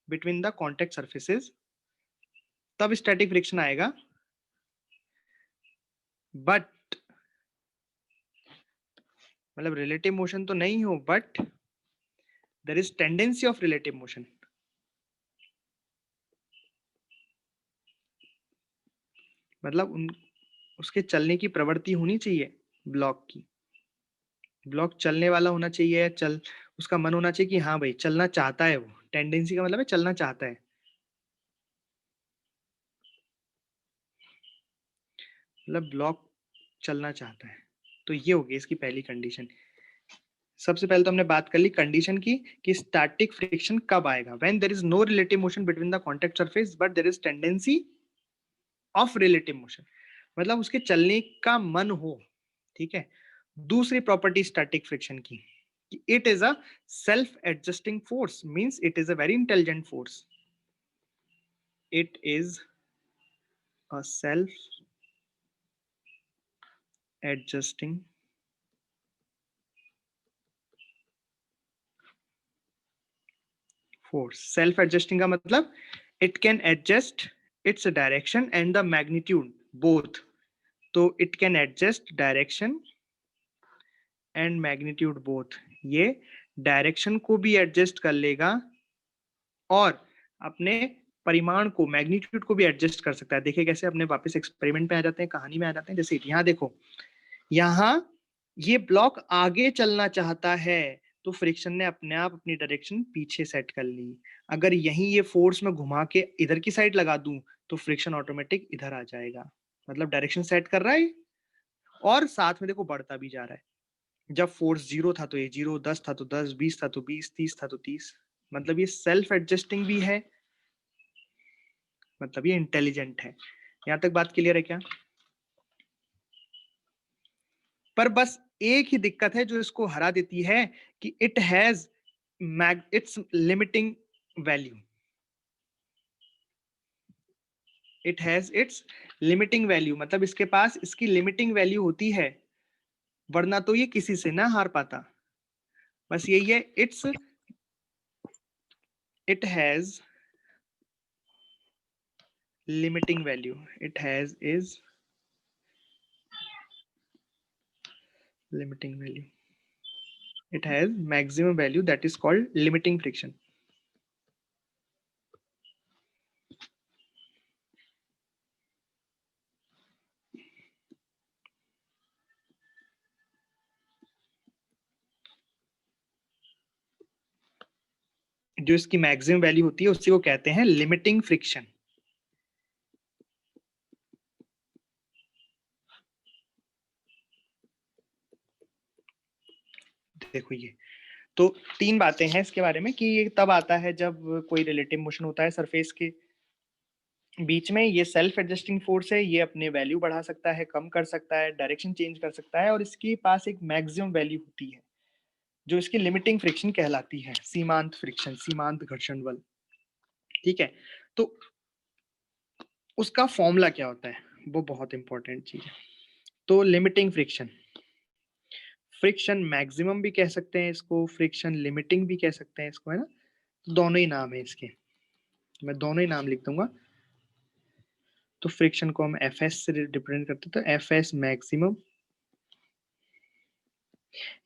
between the contact surfaces, तब स्टैटिक फ्रिक्शन आएगा। बट मतलब रिलेटिव मोशन तो नहीं हो, but there is tendency of relative motion. मतलब उसके चलने की प्रवृत्ति होनी चाहिए ब्लॉक की। ब्लॉक चलने वाला होना चाहिए, चल उसका मन होना चाहिए कि हाँ भाई चलना चाहता है वो। टेंडेंसी का मतलब है चलना चाहता है, मतलब ब्लॉक चलना चाहता है। तो ये होगी इसकी पहली कंडीशन। सबसे पहले तो हमने बात कर ली कंडीशन की कि स्टैटिक फ्रिक्शन कब आएगा, when there is no relative motion between the contact surface but there is tendency of relative motion, मतलब उसके चलने का मन हो। ठीक है। दूसरी प्रॉपर्टी स्टैटिक फ्रिक्शन की, It is a self-adjusting force, means it is a very intelligent force. It is a self-adjusting force. Self-adjusting का मतलब it can adjust its direction and the magnitude both. तो it can adjust direction and magnitude both. ये direction को भी adjust कर लेगा और अपने परिमाण को, मैग्नीट्यूड को भी एडजस्ट कर सकता है। देखिए कैसे, अपने वापस एक्सपेरिमेंट पे आ जाते हैं, कहानी में आ जाते हैं। जैसे यहाँ देखो, यहाँ ये ब्लॉक आगे चलना चाहता है तो फ्रिक्शन ने अपने आप अपनी डायरेक्शन पीछे सेट कर ली। अगर यहीं ये फोर्स में घुमा के इधर की साइड लगा दूं तो फ्रिक्शन ऑटोमेटिक इधर आ जाएगा। मतलब डायरेक्शन सेट कर रहा है और साथ में देखो बढ़ता भी जा रहा है। जब फोर्स 0 था तो ये 0, 10 था तो 10, 20 था तो 20, 30 था तो 30। मतलब ये सेल्फ एडजस्टिंग भी है, मतलब ये इंटेलिजेंट है। यहां तक बात क्लियर है क्या? पर बस एक ही दिक्कत है जो इसको हरा देती है कि it has its limiting value. It has its limiting value, मतलब इसके पास इसकी लिमिटिंग वैल्यू होती है, वरना तो ये किसी से ना हार पाता। बस यही है, it has limiting value. It has is limiting value. It has maximum value, that is called limiting friction. जो इसकी मैक्सिमम वैल्यू होती है उसी को कहते हैं लिमिटिंग फ्रिक्शन। देखो ये तो तीन बातें हैं इसके बारे में कि ये तब आता है जब कोई रिलेटिव मोशन होता है सरफेस के बीच में। ये सेल्फ एडजस्टिंग फोर्स है, ये अपने वैल्यू बढ़ा सकता है, कम कर सकता है, डायरेक्शन चेंज कर सकता है, और इसके पास एक मैक्सिमम वैल्यू होती है जो इसकी लिमिटिंग फ्रिक्शन कहलाती है, सीमांत फ्रिक्शन, सीमांत घर्षण बल। ठीक है, तो उसका फॉर्मूला क्या होता है वो बहुत इंपॉर्टेंट चीज है। तो लिमिटिंग फ्रिक्शन, फ्रिक्शन मैक्सिमम भी कह सकते हैं इसको, फ्रिक्शन लिमिटिंग भी कह सकते हैं इसको, है ना? दोनों ही नाम है इसके, मैं दोनों ही नाम लिख दूंगा। तो फ्रिक्शन को हम एफ एस से रिप्रेजेंट करते हैं, तो एफ एस मैक्सिमम,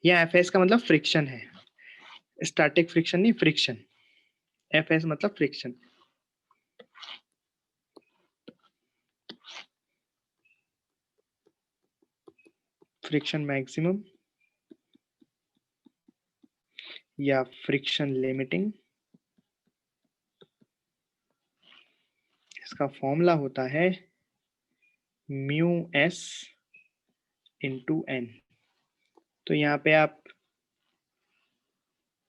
या एफ एस का मतलब फ्रिक्शन है, स्टैटिक फ्रिक्शन नहीं, फ्रिक्शन। एफ एस मतलब फ्रिक्शन। फ्रिक्शन मैक्सिमम या फ्रिक्शन लिमिटिंग, इसका फॉर्मूला होता है म्यू एस इंटू एन। तो यहाँ पे आप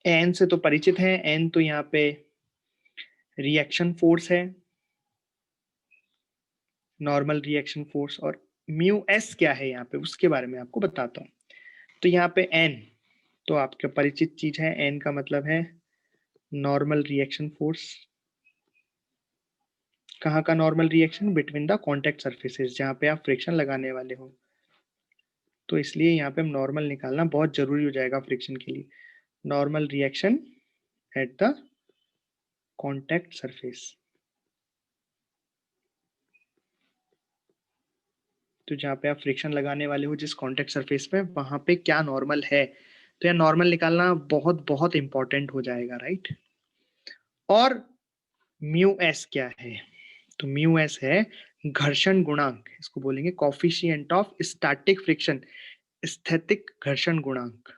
एन से तो परिचित हैं, एन तो यहाँ पे रिएक्शन फोर्स है, नॉर्मल रिएक्शन फोर्स, और म्यू एस क्या है यहाँ पे उसके बारे में आपको बताता हूँ। तो यहाँ पे एन तो आपके परिचित चीज है, एन का मतलब है नॉर्मल रिएक्शन फोर्स। कहाँ का normal reaction? Between the contact surfaces, जहाँ पे आप फ्रिक्शन लगाने वाले हो। तो इसलिए यहाँ पे हम नॉर्मल निकालना बहुत जरूरी हो जाएगा फ्रिक्शन के लिए। Normal reaction at the contact surface. तो जहाँ पे आप फ्रिक्शन लगाने वाले हो जिस कॉन्टेक्ट सरफेस पे, वहां पे क्या नॉर्मल है, तो यह नॉर्मल निकालना बहुत बहुत इंपॉर्टेंट हो जाएगा, राइट? और म्यू एस क्या है? तो म्यू एस है घर्षण गुणांक, इसको बोलेंगे कॉफिशिएंट ऑफ स्टैटिक फ्रिक्शन, स्थैतिक घर्षण गुणांक।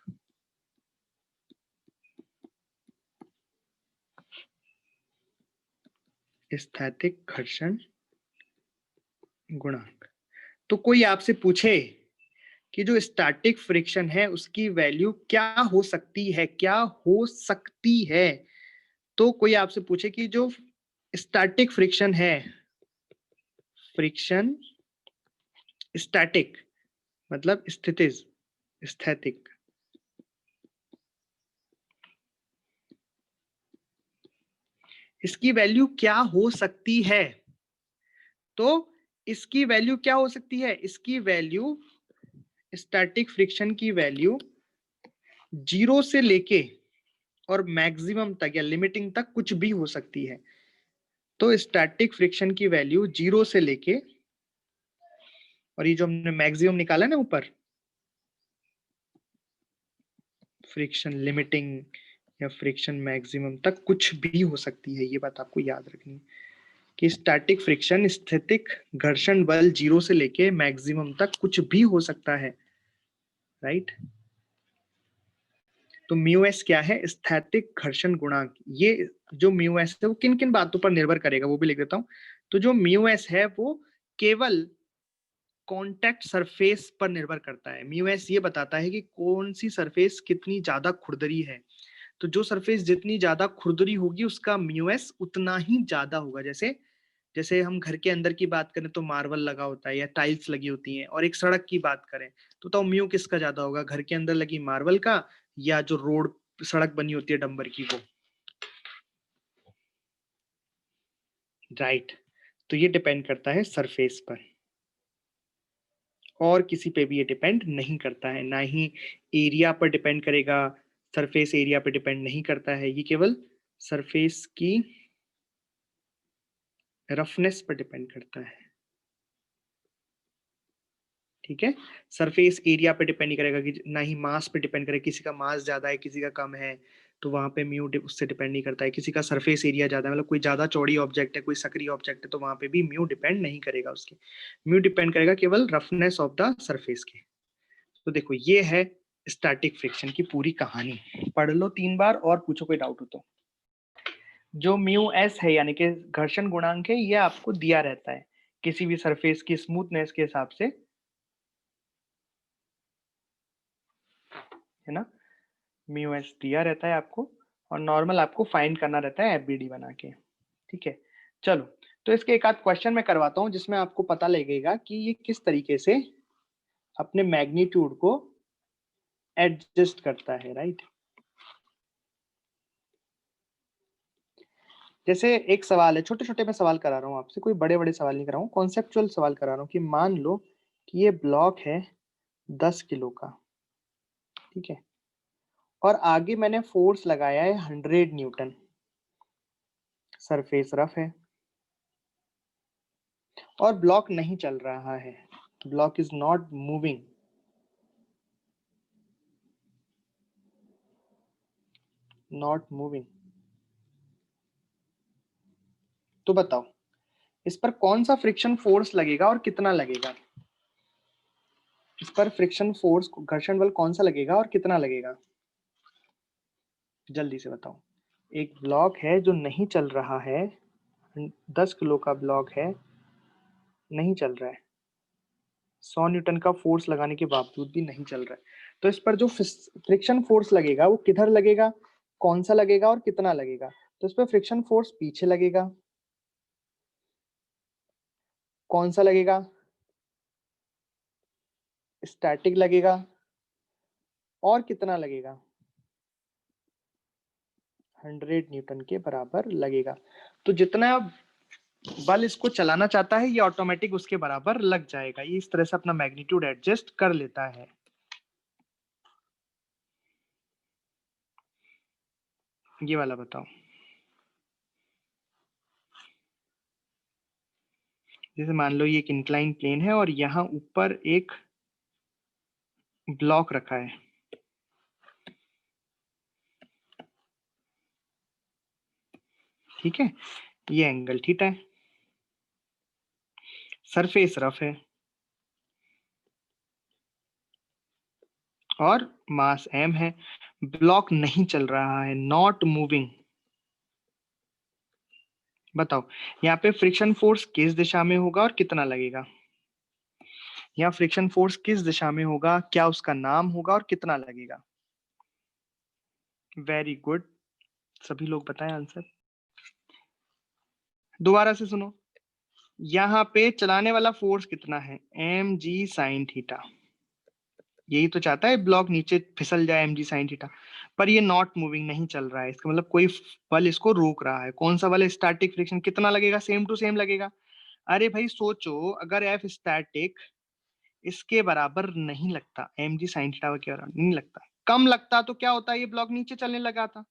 स्थैतिक घर्षण गुणांक। तो कोई आपसे पूछे कि जो स्टैटिक फ्रिक्शन है उसकी वैल्यू क्या हो सकती है, क्या हो सकती है, तो कोई आपसे पूछे कि जो स्टैटिक फ्रिक्शन है, फ्रिक्शन स्टैटिक मतलब स्थितिज, स्थैतिक, इसकी वैल्यू क्या हो सकती है? तो इसकी वैल्यू क्या हो सकती है? इसकी वैल्यू, स्टैटिक फ्रिक्शन की वैल्यू 0 से लेके और मैक्सिमम तक या लिमिटिंग तक कुछ भी हो सकती है। तो स्टैटिक फ्रिक्शन की वैल्यू 0 से लेके, और ये जो हमने मैक्सिमम निकाला ना ऊपर, फ्रिक्शन लिमिटिंग या फ्रिक्शन मैक्सिमम तक कुछ भी हो सकती है। ये बात आपको याद रखनी है कि स्टैटिक फ्रिक्शन, स्थितिक घर्षण बल 0 से लेके मैक्सिमम तक कुछ भी हो सकता है, राइट। तो म्यू एस क्या है? स्थैतिक घर्षण गुणांक। ये जो म्यू एस है वो किन किन बातों पर निर्भर करेगा वो भी लिख देता हूं। तो जो म्यू एस है वो केवल कॉन्टैक्ट सरफेस पर निर्भर करता है। म्यू एस ये बताता है कि कौन सी सरफेस कितनी ज्यादा खुरदरी है। तो जो सरफेस जितनी ज्यादा खुरदरी होगी उसका म्यू एस उतना ही ज्यादा होगा। जैसे जैसे हम घर के अंदर की बात करें तो मार्बल लगा होता है या टाइल्स लगी होती हैं, और एक सड़क की बात करें तो म्यू किसका ज्यादा होगा? घर के अंदर लगी मार्बल का, या जो रोड सड़क बनी होती है डंबर की वो, राइट। तो ये डिपेंड करता है सरफेस पर, और किसी पे भी ये डिपेंड नहीं करता है। ना ही एरिया पर डिपेंड करेगा, सरफेस एरिया पर डिपेंड नहीं करता है। ये केवल सरफेस की रफनेस पर डिपेंड करता है, ठीक है। सरफेस एरिया पे डिपेंड नहीं करेगा, कि ना ही मास पे डिपेंड करेगा। किसी का मास ज्यादा है, किसी का कम है, तो वहां पे म्यू उससे डिपेंड नहीं करता है। किसी का सरफेस एरिया ज्यादा है, मतलब कोई ज्यादा चौड़ी ऑब्जेक्ट है, कोई सक्रिय ऑब्जेक्ट है, तो वहां पे भी म्यू डिपेंड नहीं करेगा उसके। म्यू डिपेंड करेगा केवल रफनेस ऑफ द सरफेस के। तो देखो ये है स्टैटिक फ्रिक्शन की पूरी कहानी। पढ़ लो 3 बार और पूछो कोई डाउट हो तो। जो म्यू एस है यानी कि घर्षण गुणांक है, ये आपको दिया रहता है किसी भी सरफेस की स्मूथनेस के हिसाब से, है ना। म्यू एस दिया रहता है आपको, और नॉर्मल आपको फाइंड करना रहता है एफबीडी बना के, ठीक है। चलो, तो इसके एक आध क्वेश्चन मैं करवाता हूँ जिसमें आपको पता लगेगा कि ये किस तरीके से अपने मैग्नीट्यूड को एडजस्ट करता है, राइट। जैसे एक सवाल है, छोटे छोटे मैं सवाल करा रहा हूँ आपसे, कोई बड़े बड़े सवाल नहीं करा हूँ, कॉन्सेप्चुअल सवाल करा रहा हूँ कि मान लो कि ये ब्लॉक है 10 किलो का, ठीक है, और आगे मैंने फोर्स लगाया है 100 न्यूटन। सरफेस रफ है और ब्लॉक नहीं चल रहा है, block is not moving, not moving. तो बताओ इस पर कौन सा फ्रिक्शन फोर्स लगेगा और कितना लगेगा? इस पर फ्रिक्शन फोर्स, घर्षण बल कौन सा लगेगा और कितना लगेगा? जल्दी से बताओ। एक ब्लॉक है जो नहीं चल रहा है, 10 किलो का ब्लॉक है, नहीं चल रहा है, 100 न्यूटन का फोर्स लगाने के बावजूद भी नहीं चल रहा है। तो इस पर जो फ्रिक्शन फोर्स लगेगा वो किधर लगेगा, कौन सा लगेगा और कितना लगेगा? तो इस पर फ्रिक्शन फोर्स पीछे लगेगा, कौन सा लगेगा? स्टैटिक लगेगा, और कितना लगेगा? 100 न्यूटन के बराबर लगेगा। तो जितना बल इसको चलाना चाहता है ये ऑटोमेटिक उसके बराबर लग जाएगा। ये इस तरह से अपना मैग्नीट्यूड एडजस्ट कर लेता है। ये वाला बताओ। जैसे मान लो ये एक इंक्लाइन प्लेन है और यहाँ ऊपर एक ब्लॉक रखा है, ठीक है, ये एंगल थीटा है, सरफेस रफ है और मास m है, ब्लॉक नहीं चल रहा है, नॉट मूविंग। बताओ यहाँ पे फ्रिक्शन फोर्स किस दिशा में होगा और कितना लगेगा? यहाँ फ्रिक्शन फोर्स किस दिशा में होगा, क्या उसका नाम होगा और कितना लगेगा? वेरी गुड, सभी लोग बताएं आंसर। दोबारा से सुनो, यहाँ पे चलाने वाला फोर्स कितना है? M G sine theta. यही तो चाहता है ब्लॉक नीचे फिसल जाए, एम जी साइन थीटा। पर ये नॉट मूविंग, नहीं चल रहा है, इसका मतलब कोई बल इसको रोक रहा है। कौन सा बल है? Static friction. कितना लगेगा? सेम टू सेम लगेगा। अरे भाई सोचो, अगर एफ स्टैटिक इसके बराबर नहीं लगता, एम जी साइन थीटा के बराबर नहीं लगता, कम लगता, तो क्या होता है? ये ब्लॉक नीचे चलने लगा था।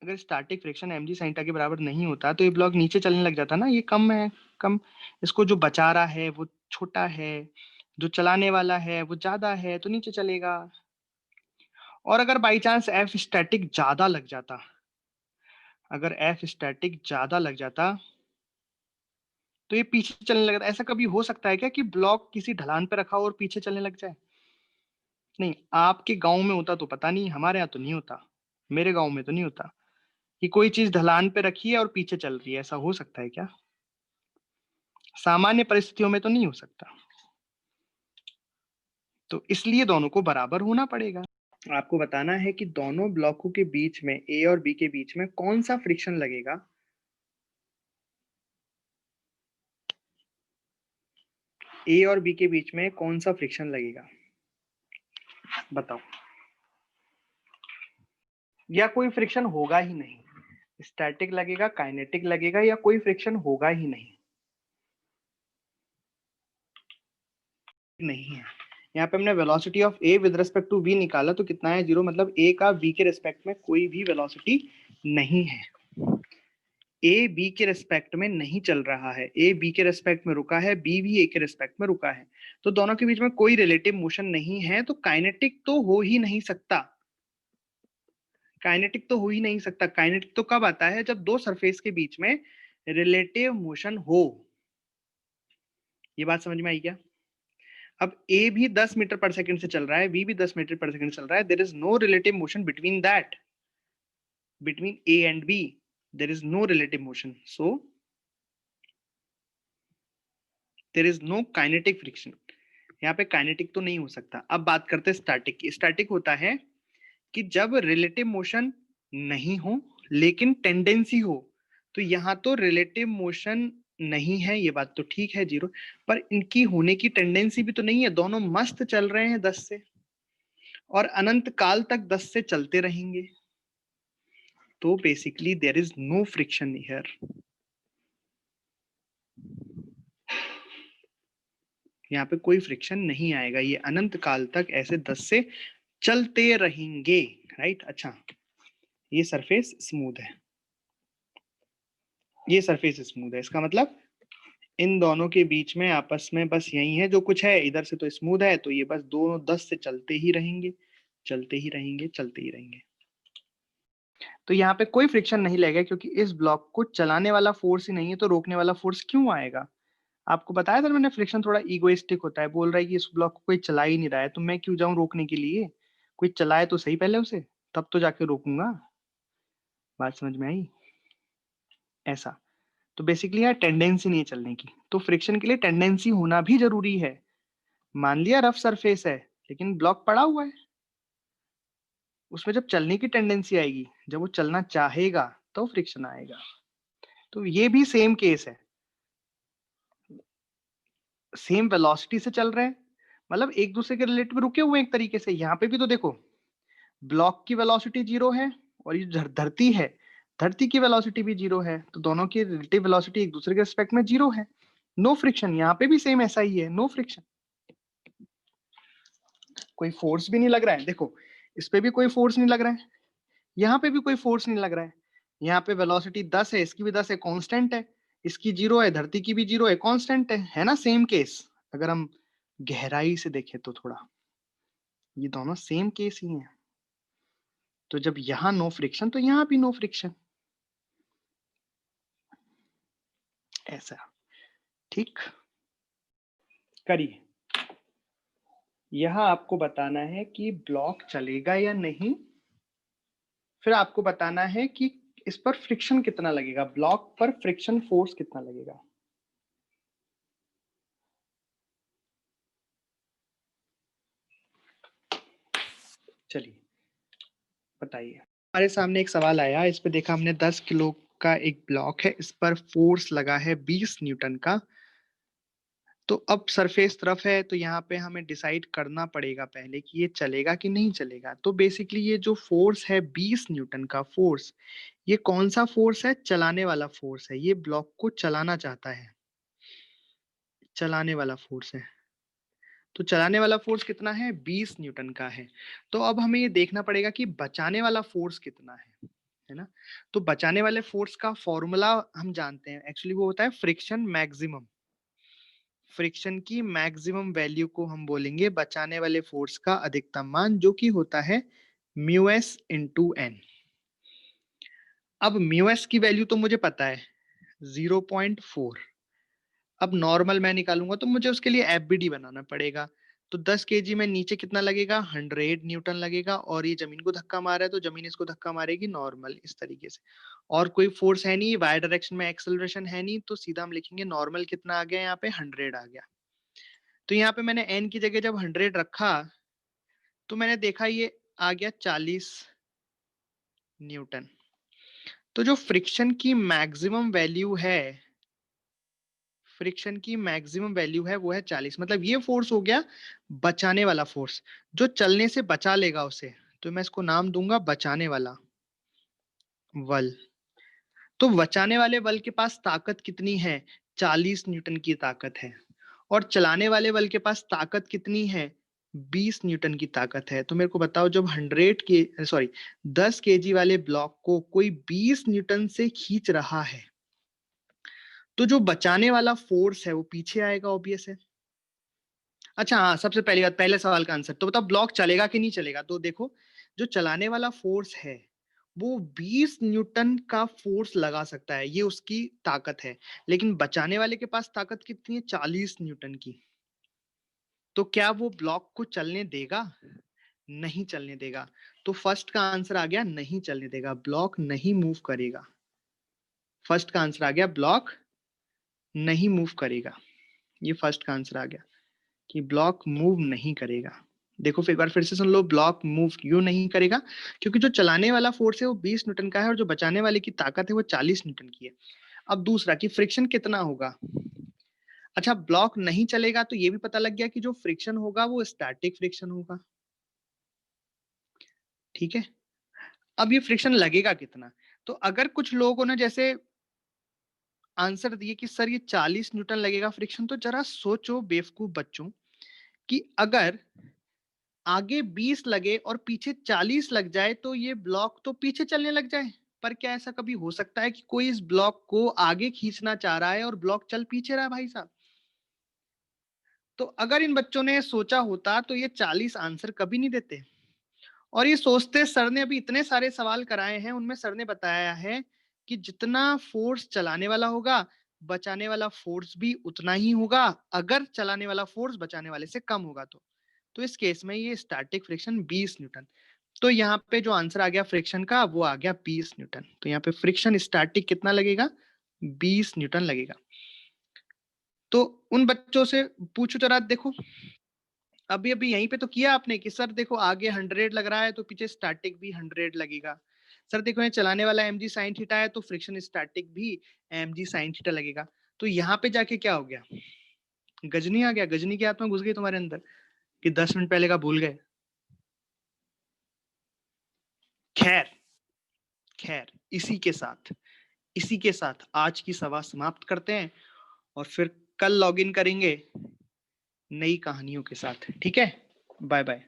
अगर static friction M G sine theta के बराबर नहीं होता तो ये ब्लॉक नीचे चलने लग जाता ना। ये कम है, कम, इसको जो बचा रहा है वो छोटा है, जो चलाने वाला है वो ज्यादा है, तो नीचे चलेगा। और अगर बाई चांस एफ स्टैटिक ज्यादा लग जाता, अगर एफ स्टैटिक ज्यादा लग जाता तो ये पीछे चलने लगता। ऐसा कभी हो सकता है क्या कि ब्लॉक किसी ढलान पे रखा हो और पीछे चलने लग जाए? नहीं, आपके गांव में होता तो पता नहीं, हमारे यहाँ तो नहीं होता, मेरे गांव में तो नहीं होता कि कोई चीज ढलान पे रखी है और पीछे चल रही है। ऐसा हो सकता है क्या? सामान्य परिस्थितियों में तो नहीं हो सकता, तो इसलिए दोनों को बराबर होना पड़ेगा। आपको बताना है कि दोनों ब्लॉकों के बीच में, ए और बी के बीच में कौन सा फ्रिक्शन लगेगा। ए और बी के बीच में कौन सा फ्रिक्शन लगेगा, बताओ। या कोई फ्रिक्शन होगा ही नहीं, स्टैटिक लगेगा, काइनेटिक लगेगा, या कोई फ्रिक्शन होगा ही नहीं। नहीं है। यहाँ पे हमने velocity of A with respect to V निकाला तो कितना है? 0। मतलब ए का बी के रिस्पेक्ट में कोई भी वेलोसिटी नहीं है। ए बी के रिस्पेक्ट में नहीं चल रहा है, ए बी के रिस्पेक्ट में रुका है, बी भी ए के रिस्पेक्ट में रुका है, तो दोनों के बीच में कोई रिलेटिव मोशन नहीं है, तो काइनेटिक तो हो ही नहीं सकता। काइनेटिक तो हो ही नहीं सकता। काइनेटिक तो कब आता है? जब दो सरफेस के बीच में रिलेटिव मोशन हो। ये बात समझ में आई क्या? अब ए भी 10 मीटर पर सेकंड से चल रहा है, बी भी 10 मीटर पर सेकंड चल रहा है, there is no relative motion between that, between A and B, there is no relative motion, so there is no kinetic friction। यहाँ पे काइनेटिक तो नहीं हो सकता। अब बात करते हैं स्टैटिक की। स्टैटिक होता है कि जब रिलेटिव मोशन नहीं हो लेकिन टेंडेंसी हो। तो यहाँ तो रिलेटिव मोशन नहीं है, ये बात तो ठीक है 0, पर इनकी होने की टेंडेंसी भी तो नहीं है। दोनों मस्त चल रहे हैं 10 से, और अनंत काल तक 10 से चलते रहेंगे, तो basically there is no friction here. यहाँ पे कोई फ्रिक्शन नहीं आएगा, ये अनंत काल तक ऐसे 10 से चलते रहेंगे, राइट। अच्छा, ये सरफेस स्मूथ है, ये सरफेस स्मूथ है, इसका मतलब इन दोनों के बीच में आपस में बस यही है जो कुछ है। इधर से तो स्मूथ है, तो ये बस दोनों 10 से चलते ही रहेंगे, चलते ही रहेंगे, चलते ही रहेंगे। तो यहाँ पे कोई फ्रिक्शन नहीं लगेगा, क्योंकि इस ब्लॉक को चलाने वाला फोर्स ही नहीं है, तो रोकने वाला फोर्स क्यों आएगा? आपको बताया था मैंने, फ्रिक्शन थोड़ा ईगोइस्टिक होता है, बोल रहा है कि इस ब्लॉक को कोई चला ही नहीं रहा है, तो मैं क्यों जाऊं रोकने के लिए? कोई चलाए तो सही पहले उसे, तब तो जाके रोकूंगा। बात समझ में आई? ऐसा। तो बेसिकली यार टेंडेंसी नहीं है चलने की, तो फ्रिक्शन के लिए टेंडेंसी होना भी जरूरी है। मान लिया रफ सरफेस है लेकिन ब्लॉक पड़ा हुआ है, उसमें जब चलने की टेंडेंसी आएगी, जब वो चलना चाहेगा, तो फ्रिक्शन आएगा। तो ये भी सेम केस है, सेम वेलोसिटी से चल रहे हैं, मतलब एक दूसरे के रिलेटिव रुके हुए हैं एक तरीके से। यहाँ पे भी तो देखो, ब्लॉक की वेलोसिटी 0 है, और ये धरती है, धरती की वेलोसिटी भी 0 है, तो दोनों की रिलेटिव वेलोसिटी एक दूसरे के रिस्पेक्ट में 0 है। No friction. यहाँ पे भी सेम ऐसा ही है, नो फ्रिक्शन। कोई फोर्स भी नहीं लग रहा है, देखो इस पे भी कोई फोर्स नहीं लग रहा है, यहाँ पे भी कोई फोर्स नहीं लग रहा है। यहाँ पे वेलोसिटी 10 है, इसकी भी 10 है, कांस्टेंट है, इसकी 0 है, धरती की भी 0 है, कांस्टेंट है ना? Same case. अगर हम गहराई से देखें तो थोड़ा, ये दोनों सेम केस ही हैं। तो जब यहाँ नो फ्रिक्शन, तो यहाँ भी नो फ्रिक्शन, ऐसा। ठीक, करिए। यह आपको बताना है कि ब्लॉक चलेगा या नहीं, फिर आपको बताना है कि इस पर फ्रिक्शन कितना लगेगा, ब्लॉक पर फ्रिक्शन फोर्स कितना लगेगा। चलिए बताइए। हमारे सामने एक सवाल आया, इस पे देखा हमने 10 किलो का एक ब्लॉक है, इस पर फोर्स लगा है 20 न्यूटन का, तो अब सरफेस रफ है तो यहाँ पे हमें डिसाइड करना पड़ेगा पहले कि ये चलेगा कि नहीं चलेगा। तो बेसिकली ये जो फोर्स है 20 न्यूटन का फोर्स, ये कौन सा फोर्स है? चलाने वाला फोर्स है। ये ब्लॉक को चलाना चाहता है, चलाने वाला फोर्स है। तो चलाने वाला फोर्स कितना है? 20 न्यूटन का है। तो अब हमें ये देखना पड़ेगा कि बचाने वाला फोर्स कितना है ना? तो बचाने वाले फोर्स का फॉर्मूला हम जानते हैं, एक्चुअली वो होता है फ्रिक्शन मैक्सिमम। फ्रिक्शन की मैक्सिमम वैल्यू को हम बोलेंगे बचाने वाले फोर्स का अधिकतम मान, जो कि होता है म्यू एस इंटू एन। अब म्यू एस की वैल्यू तो मुझे पता है 0.4। अब नॉर्मल मैं निकालूंगा तो मुझे उसके लिए एफबीडी बनाना पड़ेगा। तो 10 केजी में नीचे कितना लगेगा? 100 न्यूटन लगेगा, और ये जमीन को धक्का मारा है तो जमीन इसको धक्का मारेगी नॉर्मल, इस तरीके से। और कोई फोर्स है नहीं, वाई डायरेक्शन में एक्सेलरेशन है नहीं, तो सीधा हम लिखेंगे नॉर्मल कितना आ गया यहाँ पे? 100 आ गया। तो यहाँ पे मैंने एन की जगह जब 100 रखा तो मैंने देखा ये आ गया 40 न्यूटन। तो जो फ्रिक्शन की मैक्सिमम वैल्यू है, फ्रिक्शन की मैक्सिमम वैल्यू है वो है 40। मतलब ये फोर्स हो गया बचाने वाला फोर्स, जो चलने से बचा लेगा उसे। तो मैं इसको नाम दूंगा बचाने वाला बल। तो बचाने वाले बल के पास ताकत कितनी है? 40 न्यूटन की ताकत है। और चलाने वाले बल के पास ताकत कितनी है? 20 न्यूटन की ताकत है। तो मेरे को बताओ, जब 10 केजी वाले ब्लॉक को कोई 20 न्यूटन से खींच रहा है, तो जो बचाने वाला फोर्स है वो पीछे आएगा, ऑब्वियस है। अच्छा हाँ, सबसे पहली बात, पहले सवाल का आंसर तो बताओ, ब्लॉक चलेगा कि नहीं चलेगा? तो देखो, जो चलाने वाला फोर्स है वो 20 न्यूटन का फोर्स लगा सकता है, ये उसकी ताकत है। लेकिन बचाने वाले के पास ताकत कितनी है? 40 न्यूटन की। तो क्या वो ब्लॉक को चलने देगा? नहीं चलने देगा। तो फर्स्ट का आंसर आ गया नहीं चलने देगा, ब्लॉक नहीं मूव करेगा। फर्स्ट का आंसर आ गया ब्लॉक नहीं मूव करेगा। ये फर्स्ट का आंसर आ गया कि ब्लॉक मूव नहीं करेगा। देखो फिर एक बार फिर से सुन लो, ब्लॉक मूव क्यों नहीं करेगा? क्योंकि जो चलाने वाला फोर्स है वो 20 न्यूटन का है, और जो बचाने वाले की ताकत है वो 40 न्यूटन की है। अब दूसरा कि फ्रिक्शन कितना होगा। अच्छा, ब्लॉक नहीं चलेगा तो ये भी पता लग गया कि जो फ्रिक्शन होगा वो स्टैटिक फ्रिक्शन होगा। ठीक है। अब ये फ्रिक्शन लगेगा कितना? तो अगर कुछ लोगों ने जैसे आंसर दिए कि सर ये 40 न्यूटन लगेगा फ्रिक्शन, तो जरा सोचो बेवकूफ बच्चों, कि अगर आगे 20 लगे और पीछे 40 लग जाए तो ये ब्लॉक तो पीछे चलने लग जाए। पर क्या ऐसा कभी हो सकता है कि कोई इस ब्लॉक को आगे खींचना चाह रहा है और ब्लॉक चल पीछे रहा है भाई साहब? तो अगर इन बच्चों ने सोचा होता तो ये 40 आंसर कभी नहीं देते। और ये सोचते, सर ने अभी इतने सारे सवाल कराए हैं, उनमें सर ने बताया है कि जितना फोर्स चलाने वाला होगा, बचाने वाला फोर्स भी उतना ही होगा, अगर चलाने वाला फोर्स बचाने वाले से कम होगा तो इस केस में ये स्टैटिक फ्रिक्शन 20 न्यूटन। तो यहाँ पे जो आंसर आ गया फ्रिक्शन का वो आ गया 20 न्यूटन। तो यहाँ पे फ्रिक्शन स्टैटिक कितना लगेगा? 20 न्यूटन लगेगा। तो उन बच्चों से पूछो जरा, देखो अभी अभी यहीं पे तो किया आपने कि सर देखो आगे 100 लग रहा है तो पीछे स्टैटिक भी 100 लगेगा। सर देखो ये चलाने वाला एम जी साइन थीटा है तो फ्रिक्शन स्टैटिक भी एम जी साइन थीटा लगेगा। तो यहाँ पे जाके क्या हो गया? गजनी आ गया, गजनी की आत्मा घुस गई तुम्हारे अंदर कि 10 मिनट पहले का भूल गए। खैर, खैर इसी के साथ आज की सभा समाप्त करते हैं, और फिर कल लॉगिन करेंगे नई कहानियों के साथ। ठीक है, बाय बाय।